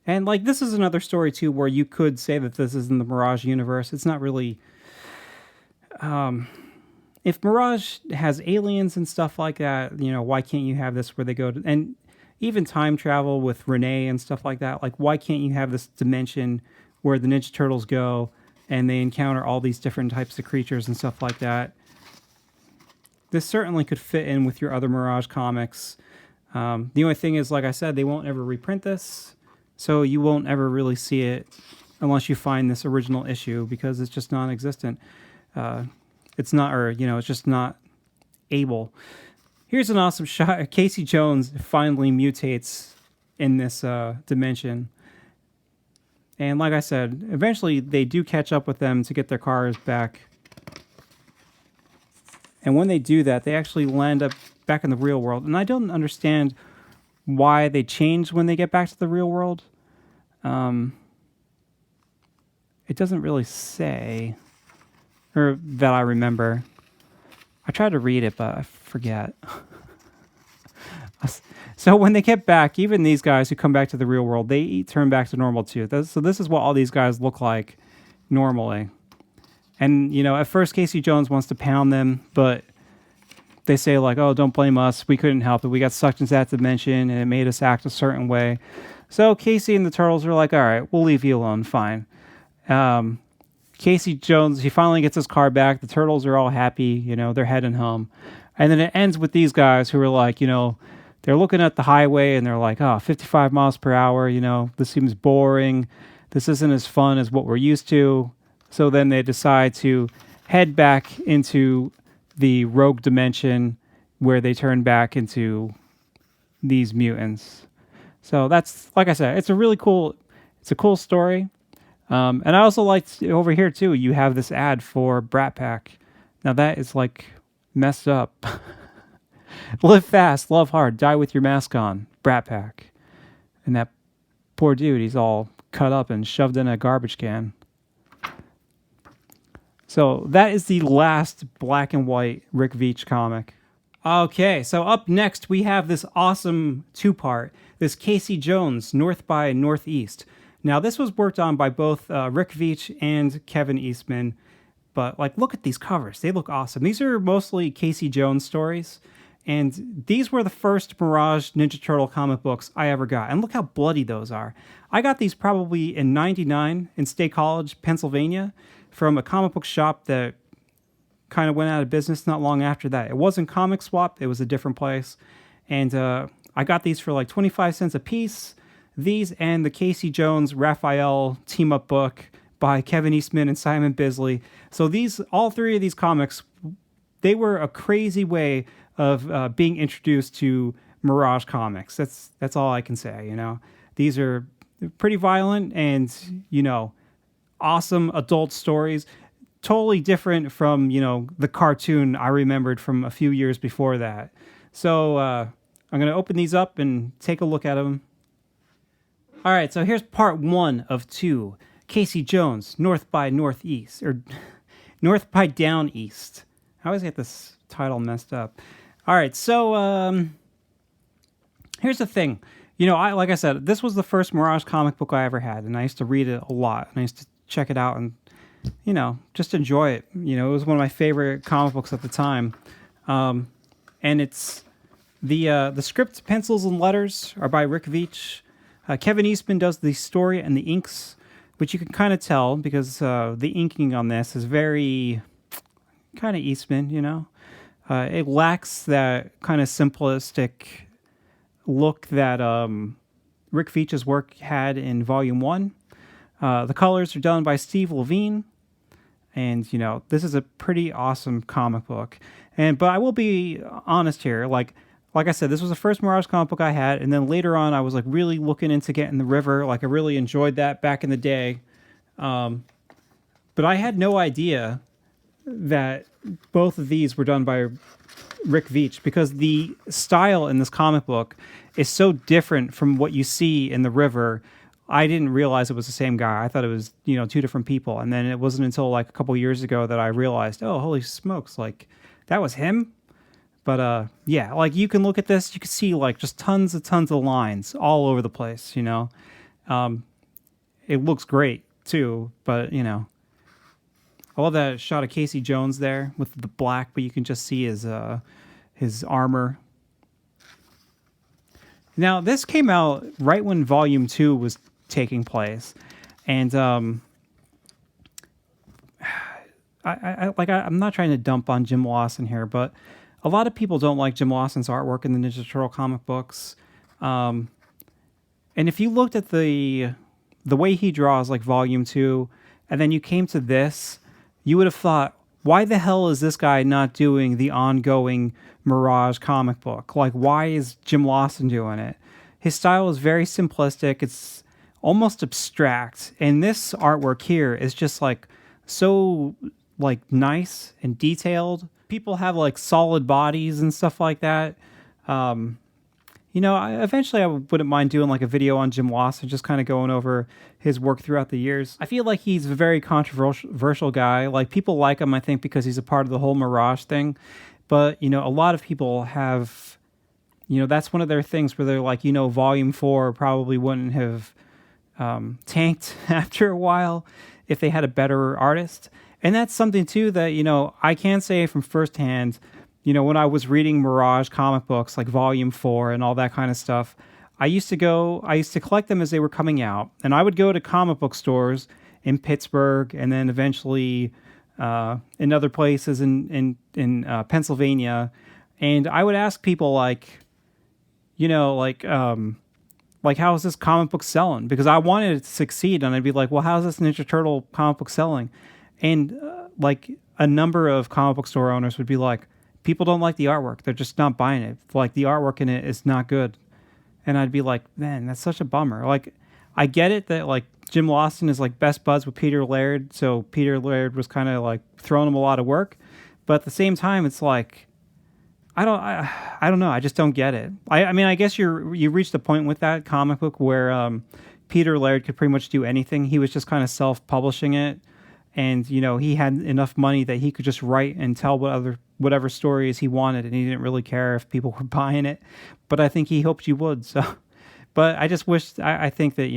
And like, this is another story too where you could say that this is in the Mirage universe. It's not really. If Mirage has aliens and stuff like that, you know, why can't you have this where they go to, and even time travel with Renee and stuff like that? Like, why can't you have this dimension where the Ninja Turtles go and they encounter all these different types of creatures and stuff like that? This certainly could fit in with your other Mirage comics. The only thing is, like I said, they won't ever reprint this, so you won't ever really see it unless you find this original issue, because it's just non-existent. It's just not able. Here's an awesome shot. Casey Jones finally mutates in this dimension. And like I said, eventually they do catch up with them to get their cars back. And when they do that, they actually land up back in the real world. And I don't understand why they change when they get back to the real world. It doesn't really say, or that I remember. I tried to read it, but I forget. So when they get back, even these guys who come back to the real world, they turn back to normal too. So this is what all these guys look like normally. And, you know, at first Casey Jones wants to pound them, but they say like, oh, don't blame us. We couldn't help it. We got sucked into that dimension and it made us act a certain way. So Casey and the turtles are like, all right, we'll leave you alone. Fine. Casey Jones, he finally gets his car back. The turtles are all happy. They're heading home. And then it ends with these guys who are like, they're looking at the highway and they're like, oh, 55 miles per hour. This seems boring. This isn't as fun as what we're used to. So then they decide to head back into the rogue dimension where they turn back into these mutants. So that's, like I said, it's a cool story. And I also liked over here too, you have this ad for Brat Pack. Now that is like messed up. Live fast, love hard, die with your mask on, Brat Pack. And that poor dude, he's all cut up and shoved in a garbage can. So that is the last black and white Rick Veitch comic. Okay, so up next we have this awesome two-part, this Casey Jones, North by Northeast. Now this was worked on by both Rick Veitch and Kevin Eastman, but like look at these covers, they look awesome. These are mostly Casey Jones stories, and these were the first Mirage Ninja Turtle comic books I ever got, and look how bloody those are. I got these probably in '99 in State College, Pennsylvania, from a comic book shop that kind of went out of business not long after that. It wasn't Comic Swap, it was a different place. And I got these for like 25 cents a piece. These and the Casey Jones Raphael team-up book by Kevin Eastman and Simon Bisley. So all three of these comics, they were a crazy way of being introduced to Mirage comics. That's all I can say, These are pretty violent and, awesome adult stories. Totally different from, the cartoon I remembered from a few years before that. So I'm going to open these up and take a look at them. All right, so here's part 1 of 2. Casey Jones, North by Northeast, or North by Down East. I always get this title messed up. All right, so here's the thing. Like I said, this was the first Mirage comic book I ever had, and I used to read it a lot, and I used to check it out and, just enjoy it. It was one of my favorite comic books at the time. And it's the script, pencils, and letters are by Rick Veitch. Kevin Eastman does the story and the inks, which you can kind of tell because the inking on this is very kind of Eastman, It lacks that kind of simplistic look that Rick Veitch's work had in Volume 1. The colors are done by Steve Levine, and, this is a pretty awesome comic book. But I will be honest here, like I said, this was the first Mirage comic book I had, and then later on I was like really looking into Getting the River. Like I really enjoyed that back in the day. But I had no idea that both of these were done by Rick Veitch, because the style in this comic book is so different from what you see in The River. I didn't realize it was the same guy. I thought it was, two different people. And then it wasn't until like a couple years ago that I realized, oh, holy smokes, like that was him. But yeah, like you can look at this, you can see like just tons of lines all over the place, It looks great too, but I love that shot of Casey Jones there with the black, but you can just see his armor. Now, this came out right when Volume 2 was taking place, and I'm not trying to dump on Jim Lawson here, but a lot of people don't like Jim Lawson's artwork in the Ninja Turtle comic books. And if you looked at the way he draws like Volume 2, and then you came to this, you would have thought, why the hell is this guy not doing the ongoing Mirage comic book? Like, why is Jim Lawson doing it? His style is very simplistic. It's almost abstract. And this artwork here is just like so like nice and detailed. People have like solid bodies and stuff like that. Eventually I wouldn't mind doing like a video on Jim Lawson, just kind of going over his work throughout the years. I feel like he's a very controversial guy. Like people like him, I think, because he's a part of the whole Mirage thing. But, a lot of people have, that's one of their things where they're like, Volume 4 probably wouldn't have tanked after a while if they had a better artist. And that's something too that, I can say from firsthand, when I was reading Mirage comic books, like Volume 4 and all that kind of stuff, I used to collect them as they were coming out. And I would go to comic book stores in Pittsburgh and then eventually in other places in Pennsylvania. And I would ask people how is this comic book selling? Because I wanted it to succeed. And I'd be like, well, how's this Ninja Turtle comic book selling? And a number of comic book store owners would be like, people don't like the artwork. They're just not buying it. Like, the artwork in it is not good. And I'd be like, man, that's such a bummer. Like, I get it that, like, Jim Lawson is, like, best buds with Peter Laird, so Peter Laird was kind of, like, throwing him a lot of work. But at the same time, it's like, I don't know. I just don't get it. I mean, I guess you reached a point with that comic book where Peter Laird could pretty much do anything. He was just kind of self-publishing it. And, he had enough money that he could just write and tell whatever stories he wanted, and he didn't really care if people were buying it. But I think he hoped you would. So, but I just wish, I think that,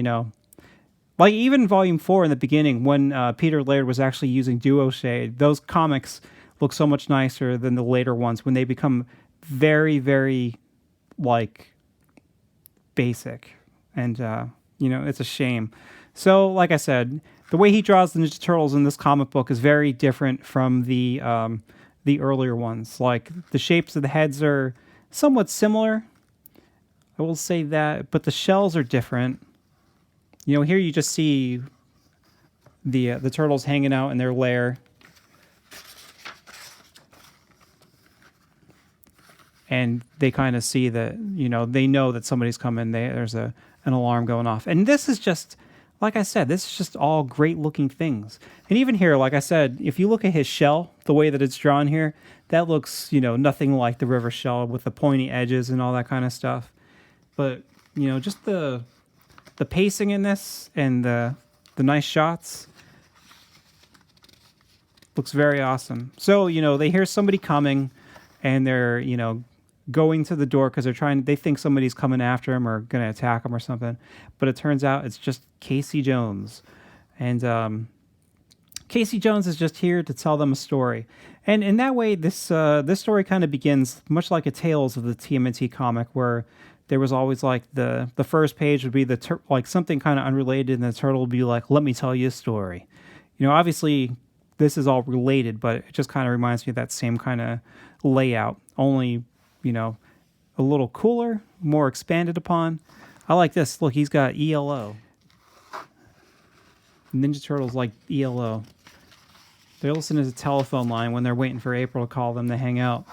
like even Volume 4 in the beginning, when Peter Laird was actually using Duo Shade, those comics look so much nicer than the later ones when they become very, very, like, basic. And, it's a shame. So, like I said, the way he draws the Ninja Turtles in this comic book is very different from the earlier ones. Like, the shapes of the heads are somewhat similar, I will say that, but the shells are different. Here you just see the turtles hanging out in their lair. And they kind of see that, they know that somebody's coming. There's an alarm going off. And this is just, like I said, this is just all great looking things. And even here, like I said, if you look at his shell, the way that it's drawn here, that looks, nothing like the river shell with the pointy edges and all that kind of stuff. But, just the pacing in this and the nice shots looks very awesome. So, they hear somebody coming and they're, going to the door because they think somebody's coming after him or going to attack him or something. But it turns out it's just Casey Jones. And Casey Jones is just here to tell them a story. And in that way, this story kind of begins much like a Tales of the TMNT comic, where there was always like the first page would be like something kind of unrelated, and the turtle would be like, let me tell you a story. Obviously this is all related, but it just kind of reminds me of that same kind of layout, only a little cooler, more expanded upon. I like this. Look, he's got ELO. Ninja Turtles like ELO. They listen to the telephone line when they're waiting for April to call them to hang out.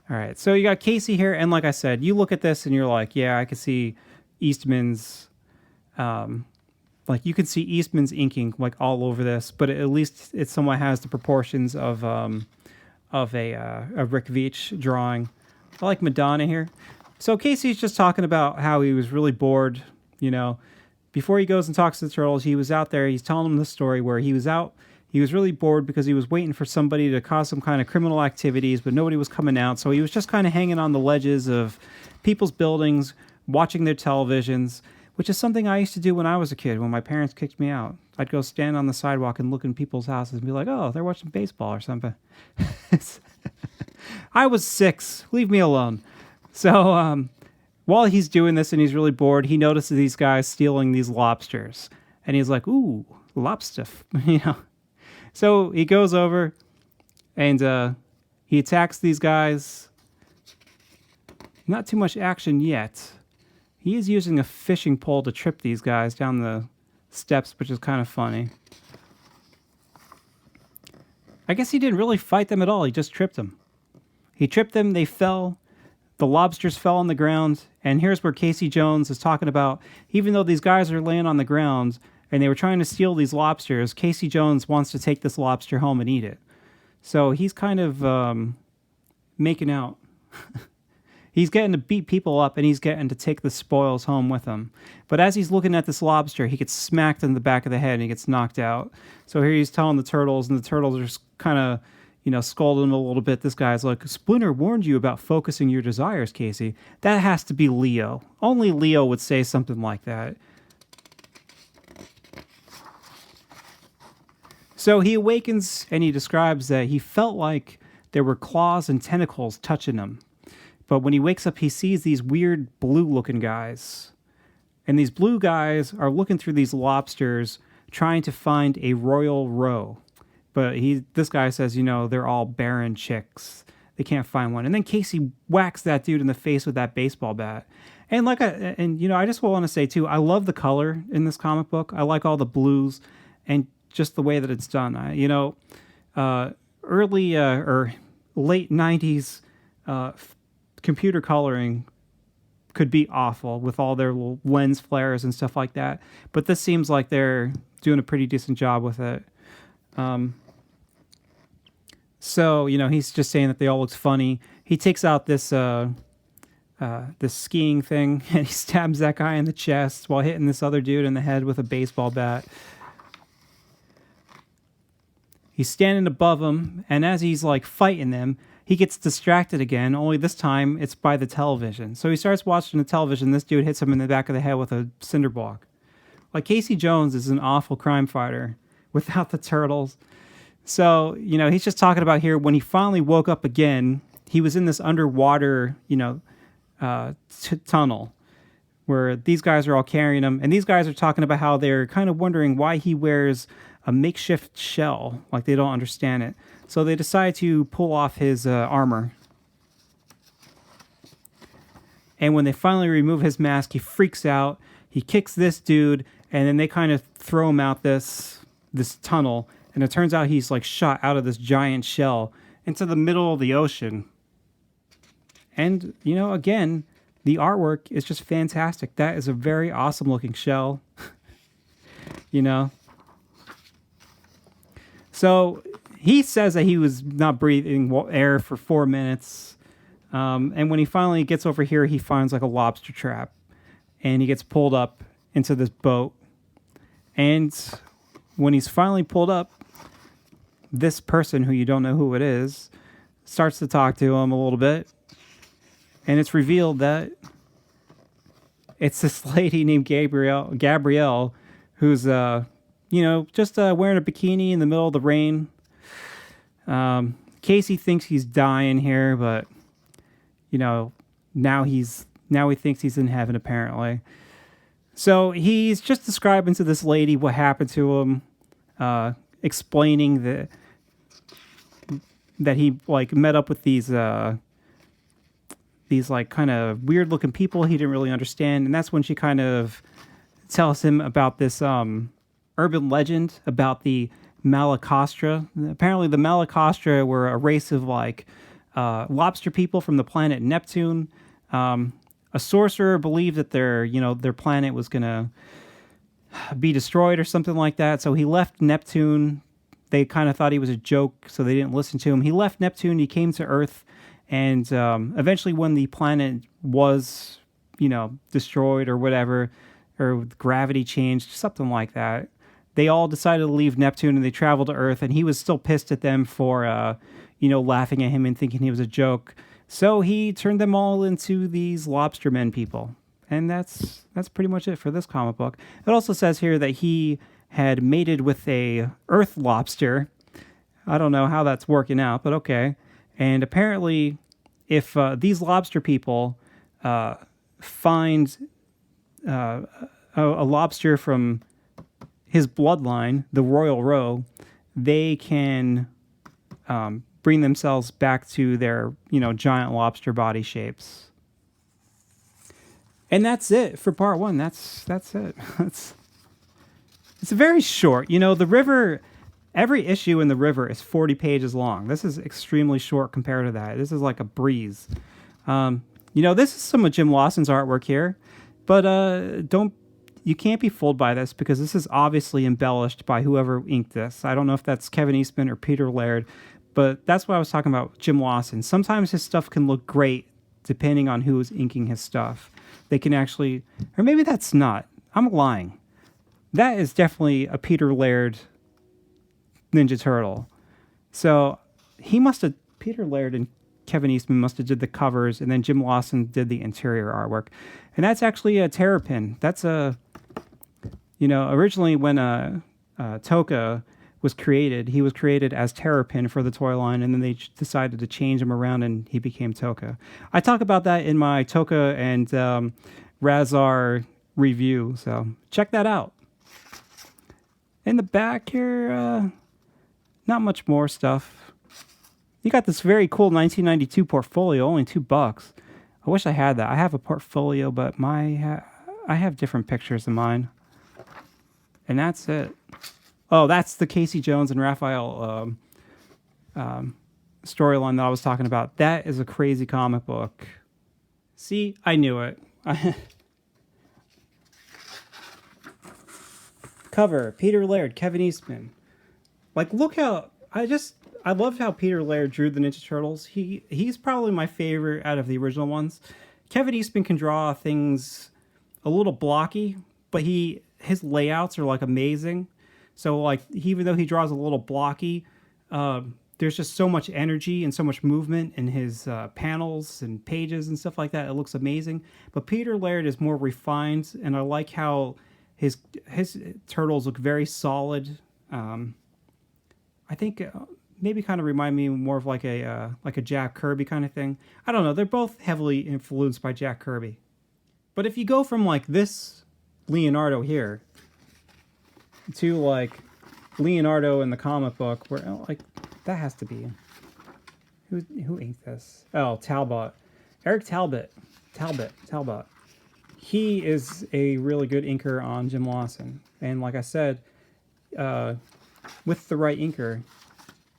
All right, so you got Casey here, and like I said, you look at this and you're like, yeah, I can see Eastman's, you can see Eastman's inking like all over this, but at least it somewhat has the proportions of a Rick Veitch drawing. I like Madonna here. So Casey's just talking about how he was really bored, Before he goes and talks to the turtles, he was out there. He's telling them the story where he was out. He was really bored because he was waiting for somebody to cause some kind of criminal activities, but nobody was coming out. So he was just kind of hanging on the ledges of people's buildings, watching their televisions, which is something I used to do when I was a kid, when my parents kicked me out. I'd go stand on the sidewalk and look in people's houses and be like, oh, they're watching baseball or something. I was 6. Leave me alone. So while he's doing this and he's really bored, he notices these guys stealing these lobsters. And he's like, ooh, lobster, So he goes over and he attacks these guys. Not too much action yet. He is using a fishing pole to trip these guys down the steps, which is kind of funny. I guess he didn't really fight them at all. He just tripped them. He tripped them. They fell. The lobsters fell on the ground. And here's where Casey Jones is talking about, even though these guys are laying on the ground and they were trying to steal these lobsters, Casey Jones wants to take this lobster home and eat it. So he's kind of making out. He's getting to beat people up, and he's getting to take the spoils home with him. But as he's looking at this lobster, he gets smacked in the back of the head, and he gets knocked out. So here he's telling the turtles, and the turtles are just kind of, scolding him a little bit. This guy's like, Splinter warned you about focusing your desires, Casey. That has to be Leo. Only Leo would say something like that. So he awakens, and he describes that he felt like there were claws and tentacles touching him. But when he wakes up, he sees these weird blue-looking guys. And these blue guys are looking through these lobsters, trying to find a royal roe. But this guy says, they're all barren chicks. They can't find one. And then Casey whacks that dude in the face with that baseball bat. And I just want to say too, I love the color in this comic book. I like all the blues and just the way that it's done. Early or late 90s computer coloring could be awful with all their little lens flares and stuff like that. But this seems like they're doing a pretty decent job with it. So, he's just saying that they all look funny. He takes out this skiing thing and he stabs that guy in the chest while hitting this other dude in the head with a baseball bat. He's standing above him, and as he's fighting them, he gets distracted again, only this time it's by the television. So he starts watching the television. This dude hits him in the back of the head with a cinder block. Casey Jones is an awful crime fighter without the turtles. So, he's just talking about here when he finally woke up again, he was in this underwater, tunnel where these guys are all carrying him. And these guys are talking about how they're kind of wondering why he wears a makeshift shell. They don't understand it. So they decide to pull off his armor. And when they finally remove his mask, he freaks out. He kicks this dude, and then they kind of throw him out this tunnel. And it turns out he's shot out of this giant shell into the middle of the ocean. And, again, the artwork is just fantastic. That is a very awesome looking shell. So he says that he was not breathing air for 4 minutes. And when he finally gets over here, he finds a lobster trap. And he gets pulled up into this boat. And when he's finally pulled up, this person, who you don't know who it is, starts to talk to him a little bit. And it's revealed that it's this lady named Gabrielle, who's, just wearing a bikini in the middle of the rain. Casey thinks he's dying here, but, now he thinks he's in heaven, apparently. So he's just describing to this lady what happened to him, explaining that he met up with these kind of weird looking people he didn't really understand. And that's when she kind of tells him about this urban legend about the Malacostra. Apparently the Malacostra were a race of lobster people from the planet Neptune. A sorcerer believed that their planet was going to be destroyed or something like that. So he left Neptune. They kind of thought he was a joke, so they didn't listen to him. He left Neptune. He came to Earth. And eventually when the planet was, destroyed or whatever, or gravity changed, something like that, they all decided to leave Neptune and they traveled to Earth. And he was still pissed at them for, laughing at him and thinking he was a joke. So he turned them all into these lobster men people. And that's pretty much it for this comic book. It also says here that he had mated with a earth lobster. I don't know how that's working out, but okay. And apparently, if these lobster people find a lobster from his bloodline, the royal roe, they can bring themselves back to their, giant lobster body shapes. And that's it for part one. That's it. It's very short. The river, every issue in the river is 40 pages long. This is extremely short compared to that. This is like a breeze. This is some of Jim Lawson's artwork here, but you can't be fooled by this because this is obviously embellished by whoever inked this. I don't know if that's Kevin Eastman or Peter Laird, but that's what I was talking about, Jim Lawson. Sometimes his stuff can look great depending on who is inking his stuff. They can actually, or maybe that's not. I'm lying. That is definitely a Peter Laird Ninja Turtle. So Peter Laird and Kevin Eastman must have did the covers, and then Jim Lawson did the interior artwork. And that's actually a Terrapin. That's originally when Toka was created. He was created as Terrapin for the toy line, and then they decided to change him around, and he became Toka. I talk about that in my Toka and Razar review, so check that out. In the back here, not much more stuff. You got this very cool 1992 portfolio, only $2. I wish I had that. I have a portfolio, but I have different pictures in mine. And that's it. Oh, that's the Casey Jones and Raphael storyline that I was talking about. That is a crazy comic book. See, I knew it. Cover, Peter Laird, Kevin Eastman. Like, look how... I loved how Peter Laird drew the Ninja Turtles. He's probably my favorite out of the original ones. Kevin Eastman can draw things a little blocky, but his layouts are like amazing. So like even though he draws a little blocky, there's just so much energy and so much movement in his panels and pages and stuff like that. It looks amazing. But Peter Laird is more refined, and I like how his turtles look very solid. I think maybe kind of remind me more of like a Jack Kirby kind of thing. I don't know. They're both heavily influenced by Jack Kirby. But if you go from like this Leonardo here to like Leonardo in the comic book, where like that has to be who inked this? Oh, Talbot, Eric Talbot. He is a really good inker on Jim Lawson, and like I said, with the right inker,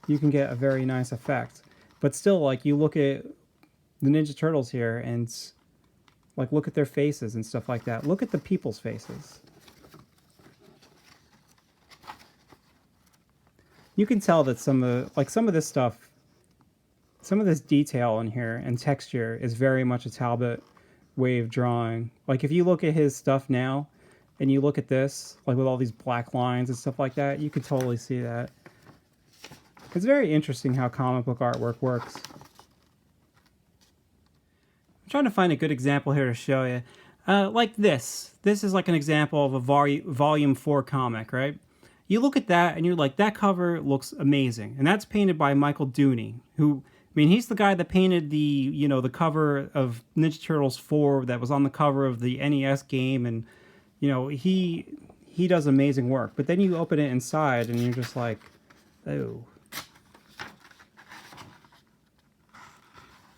you can get a very nice effect. But still, like you look at the Ninja Turtles here, and like look at their faces and stuff like that. Look at the people's faces. You can tell that some of this stuff, some of this detail in here and texture is very much a Talbot way of drawing. Like if you look at his stuff now and you look at this, like with all these black lines and stuff like that, you could totally see that. It's very interesting how comic book artwork works. I'm trying to find a good example here to show you. Like this. This is like an example of a volume 4 comic, right? You look at that and you're like, that cover looks amazing. And that's painted by Michael Dooney, who, I mean, he's the guy that painted the cover of Ninja Turtles 4 that was on the cover of the NES game. And, he does amazing work. But then you open it inside and you're just like, oh.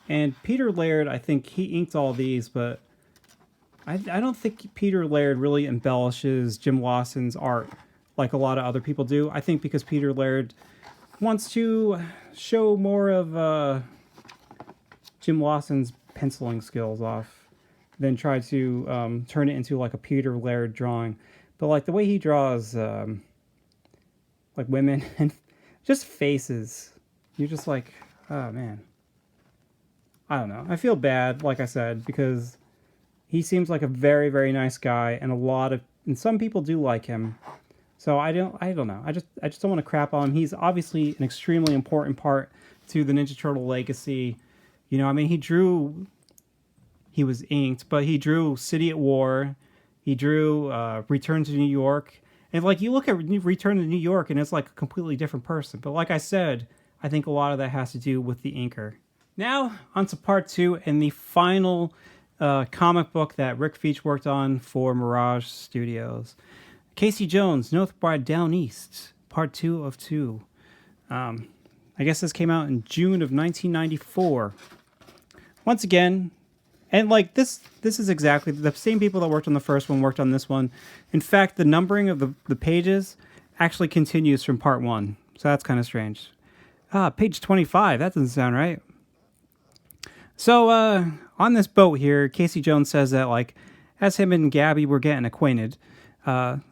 And Peter Laird, I think he inked all these, but I don't think Peter Laird really embellishes Jim Lawson's art like a lot of other people do. I think because Peter Laird wants to show more of Jim Lawson's penciling skills off than try to turn it into like a Peter Laird drawing. But like the way he draws like women and just faces, you're just like, oh man. I don't know. I feel bad, like I said, because he seems like a very, very nice guy, and some people do like him. So I don't know. I just don't want to crap on him. He's obviously an extremely important part to the Ninja Turtle legacy. I mean, he was inked, but he drew City at War. He drew Return to New York. And like you look at Return to New York and it's like a completely different person. But like I said, I think a lot of that has to do with the inker. Now, on to part 2 and the final comic book that Rick Veitch worked on for Mirage Studios. Casey Jones, North by Down East, part 2 of 2. I guess this came out in June of 1994. Once again, and like this is exactly the same people that worked on the first one worked on this one. In fact, the numbering of the pages actually continues from part 1. So that's kind of strange. Page 25, that doesn't sound right. So, on this boat here, Casey Jones says that, like, as him and Gabby were getting acquainted,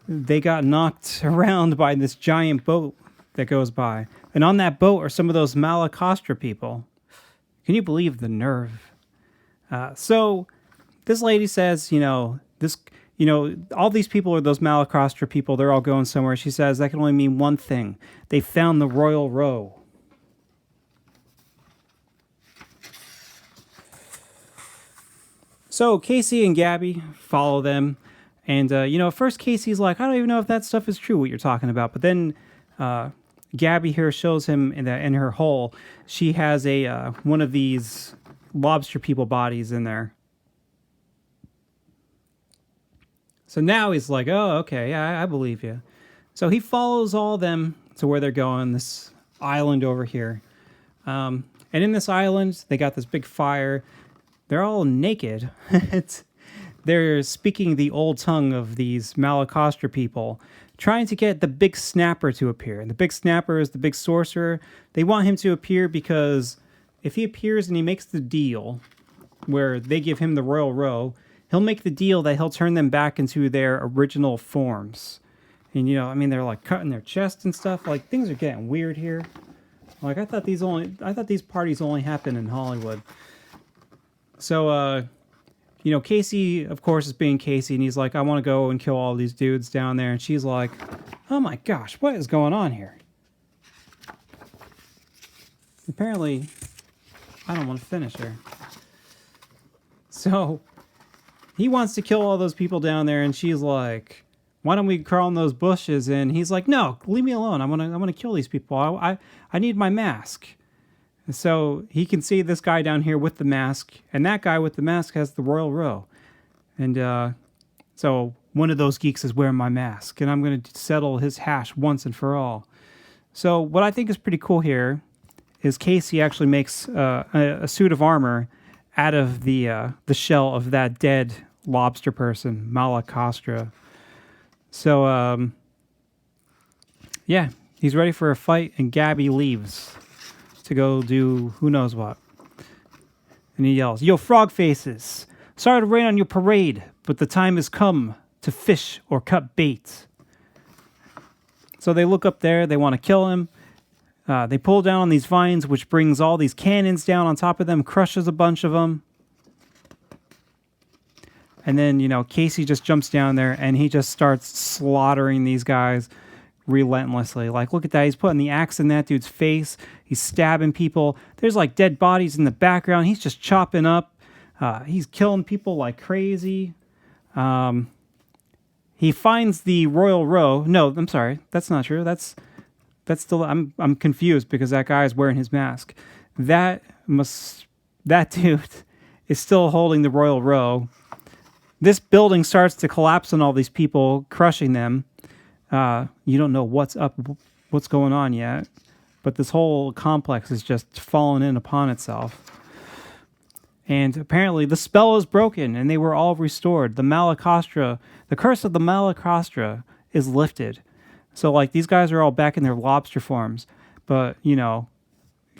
they got knocked around by this giant boat that goes by. And on that boat are some of those Malacostra people. Can you believe the nerve? So, this lady says, all these people are those Malacostra people. They're all going somewhere. She says that can only mean one thing. They found the Royal Row. So Casey and Gabby follow them. And, at first Casey's like, I don't even know if that stuff is true, what you're talking about. But then Gabby here shows him in her hole, she has a one of these lobster people bodies in there. So now he's like, oh, okay, I believe you. So he follows all of them to where they're going, this island over here. And in this island, they got this big fire. They're all naked. They're speaking the old tongue of these Malacostra people, trying to get the big snapper to appear. And the big snapper is the big sorcerer. They want him to appear because if he appears and he makes the deal where they give him the royal row, he'll make the deal that he'll turn them back into their original forms. And, I mean, they're like cutting their chest and stuff. Like, things are getting weird here. Like, I thought these parties only happen in Hollywood. So, Casey, of course, is being Casey, and he's like, I want to go and kill all these dudes down there. And she's like, oh my gosh, what is going on here? Apparently, I don't want to finish her. So, he wants to kill all those people down there, and she's like, why don't we crawl in those bushes? And he's like, no, leave me alone. I'm gonna kill these people. I need my mask. And so he can see this guy down here with the mask, and that guy with the mask has the royal row. And so one of those geeks is wearing my mask, and I'm going to settle his hash once and for all. So what I think is pretty cool here is Casey actually makes a suit of armor out of the shell of that dead lobster person, Malacostra. So, yeah, he's ready for a fight, and Gabby leaves to go do who knows what. And he yells, yo, frog faces, sorry to rain on your parade, but the time has come to fish or cut bait. So they look up there, they want to kill him. They pull down on these vines, which brings all these cannons down on top of them, crushes a bunch of them. And then, Casey just jumps down there and he just starts slaughtering these guys relentlessly. Like, look at that. He's putting the axe in that dude's face. He's stabbing people. There's like dead bodies in the background. He's just chopping up. He's killing people like crazy. He finds the royal row. No, I'm sorry. That's not true. That's still, I'm confused because that guy is wearing his mask. That dude is still holding the royal row. This building starts to collapse on all these people, crushing them. You don't know what's going on yet, but this whole complex is just falling in upon itself. And apparently the spell is broken, and they were all restored. The curse of the Malacostra is lifted. So, like, these guys are all back in their lobster forms, but,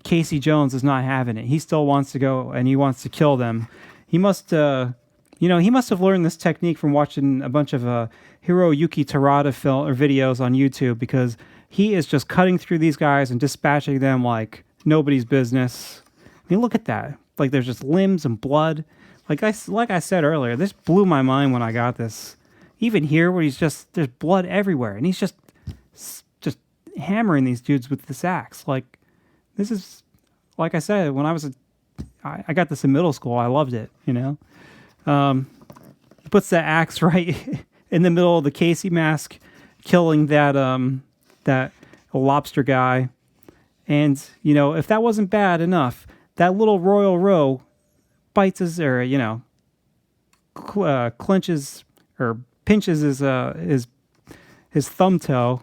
Casey Jones is not having it. He still wants to go, and he wants to kill them. He must have learned this technique from watching a bunch of Hiroyuki Terada videos on YouTube, because he is just cutting through these guys and dispatching them like nobody's business. I mean, look at that. Like, there's just limbs and blood. Like I said earlier, this blew my mind when I got this. Even here, where there's blood everywhere, and he's just hammering these dudes with this axe. Like, this is, like I said, when I got this in middle school, I loved it, puts that axe right in the middle of the Casey mask, killing that lobster guy. And, if that wasn't bad enough, that little royal row bites clenches or pinches his thumb toe.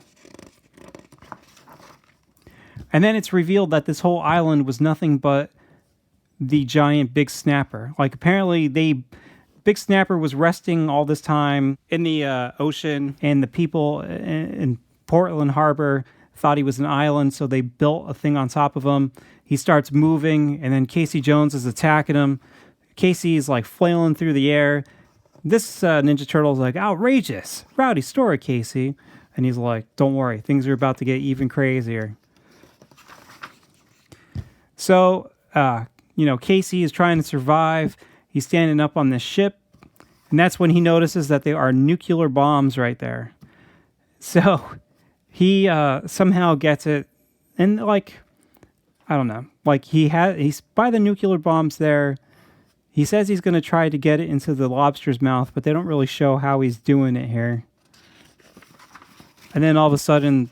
And then it's revealed that this whole island was nothing but the giant big snapper. Like, apparently Big Snapper was resting all this time in the ocean, and the people in Portland Harbor thought he was an island, so they built a thing on top of him. He starts moving, and then Casey Jones is attacking him. Casey is like flailing through the air. This Ninja Turtle is like, outrageous, rowdy story, Casey. And he's like, don't worry, things are about to get even crazier. So, Casey is trying to survive. He's standing up on this ship, and that's when he notices that there are nuclear bombs right there. So he somehow gets it, and I don't know, he's by the nuclear bombs there. He says he's going to try to get it into the lobster's mouth, but they don't really show how he's doing it here. And then all of a sudden,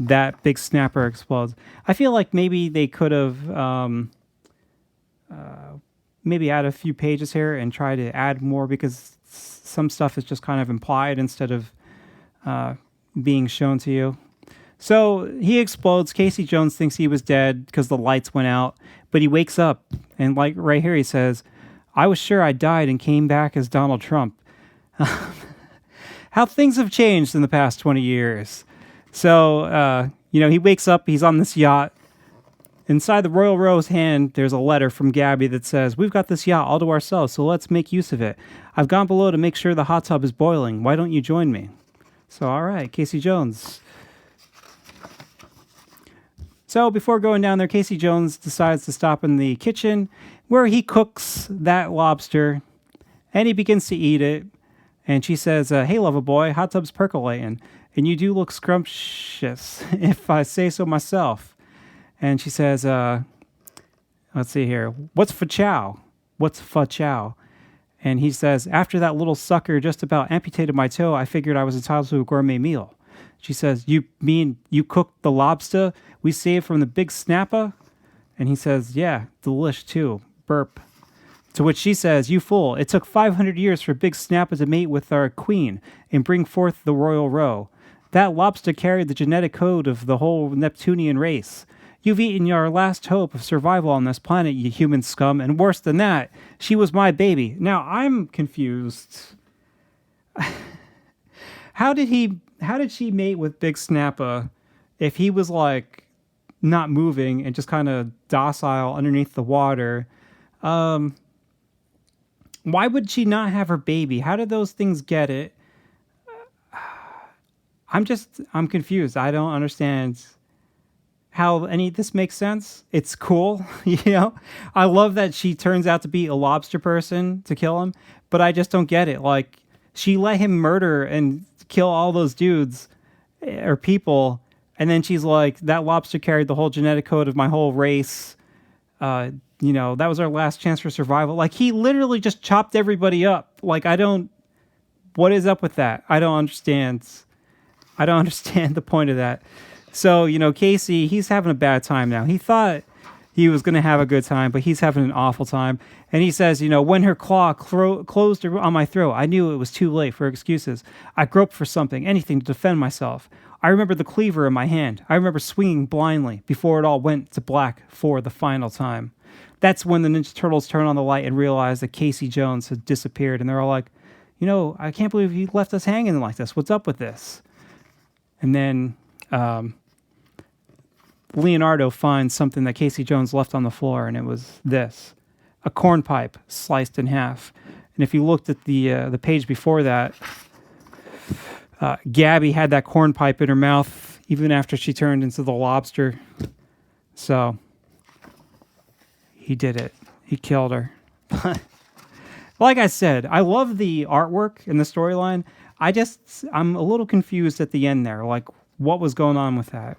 that big snapper explodes. I feel like maybe they could have maybe add a few pages here and try to add more, because some stuff is just kind of implied instead of being shown to you. So he explodes. Casey Jones thinks he was dead because the lights went out, but he wakes up, and like right here he says, "I was sure I died and came back as Donald Trump." How things have changed in the past 20 years. So, he wakes up, he's on this yacht. Inside the Royal Row's hand, there's a letter from Gabby that says, "We've got this yacht all to ourselves, so let's make use of it. I've gone below to make sure the hot tub is boiling. Why don't you join me?" So, all right, Casey Jones. So before going down there, Casey Jones decides to stop in the kitchen where he cooks that lobster, and he begins to eat it. And she says, "Hey, lover boy, hot tub's percolating, and you do look scrumptious, if I say so myself." And she says, let's see here, "What's for chow? What's for chow?" And he says, "After that little sucker just about amputated my toe, I figured I was entitled to a gourmet meal." She says, "You mean you cooked the lobster we saved from the big snapper?" And he says, "Yeah, delish too. Burp." To which she says, "You fool, it took 500 years for Big Snapper to mate with our queen and bring forth the royal roe. That lobster carried the genetic code of the whole Neptunian race. You've eaten your last hope of survival on this planet, you human scum, and worse than that, she was my baby." Now, I'm confused. How did she mate with Big Snapper if he was like not moving and just kind of docile underneath the water? Why would she not have her baby? How did those things get it? I'm confused. I don't understand how any of this makes sense. It's cool, I love that she turns out to be a lobster person to kill him, but I just don't get it. Like, she let him murder and kill all those dudes or people, and then she's like, "That lobster carried the whole genetic code of my whole race. That was our last chance for survival." Like, he literally just chopped everybody up. Like, what is up with that? I don't understand the point of that. So, Casey, he's having a bad time now. He thought he was going to have a good time, but he's having an awful time. And he says, "When her claw closed on my throat, I knew it was too late for excuses. I groped for something, anything to defend myself. I remember the cleaver in my hand. I remember swinging blindly before it all went to black for the final time." That's when the Ninja Turtles turn on the light and realize that Casey Jones had disappeared. And they're all like, "I can't believe he left us hanging like this. What's up with this?" And then Leonardo finds something that Casey Jones left on the floor, and it was this: a corn pipe sliced in half. And if you looked at the page before that, Gabby had that corn pipe in her mouth even after she turned into the lobster. So he did it. He killed her. Like I said, I love the artwork and the storyline. I'm a little confused at the end there. Like, what was going on with that?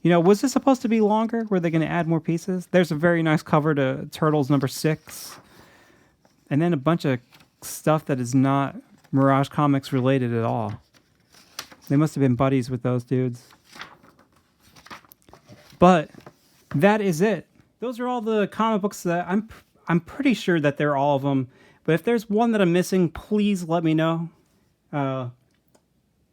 Was this supposed to be longer? Were they going to add more pieces? There's a very nice cover to Turtles number 6. And then a bunch of stuff that is not Mirage Comics related at all. They must have been buddies with those dudes. But that is it. Those are all the comic books that I'm pretty sure that they're all of them. But if there's one that I'm missing, please let me know.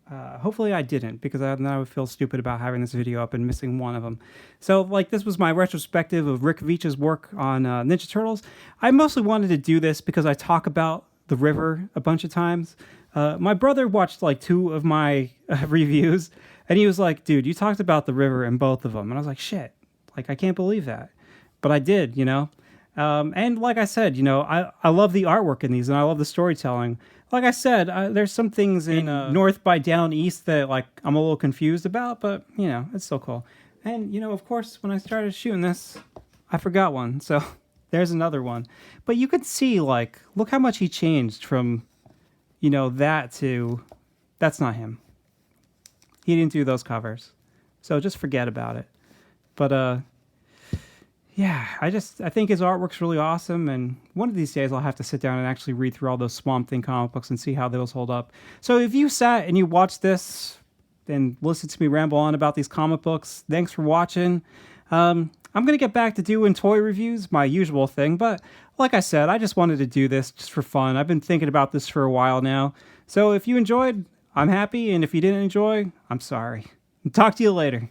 Hopefully I didn't, because then I would feel stupid about having this video up and missing one of them. So, this was my retrospective of Rick Veitch's work on Ninja Turtles. I mostly wanted to do this because I talk about the river a bunch of times. My brother watched 2 of my reviews, and he was like, "Dude, you talked about the river in both of them." And I was like, "Shit, I can't believe that." But I did, And like I said, I love the artwork in these, and I love the storytelling. Like I said, there's some things in North by Down East that I'm a little confused about, but it's still cool. And of course, when I started shooting this, I forgot one, so there's another one. But you could see look how much he changed from that to that's not him. He didn't do those covers, so just forget about it. But yeah, I think his artwork's really awesome, and one of these days I'll have to sit down and actually read through all those Swamp Thing comic books and see how those hold up. So if you sat and you watched this and listen to me ramble on about these comic books. Thanks for watching. I'm going to get back to doing toy reviews, my usual thing, but like I said, I just wanted to do this just for fun. I've been thinking about this for a while now. So if you enjoyed, I'm happy, and if you didn't enjoy, I'm sorry. Talk to you later.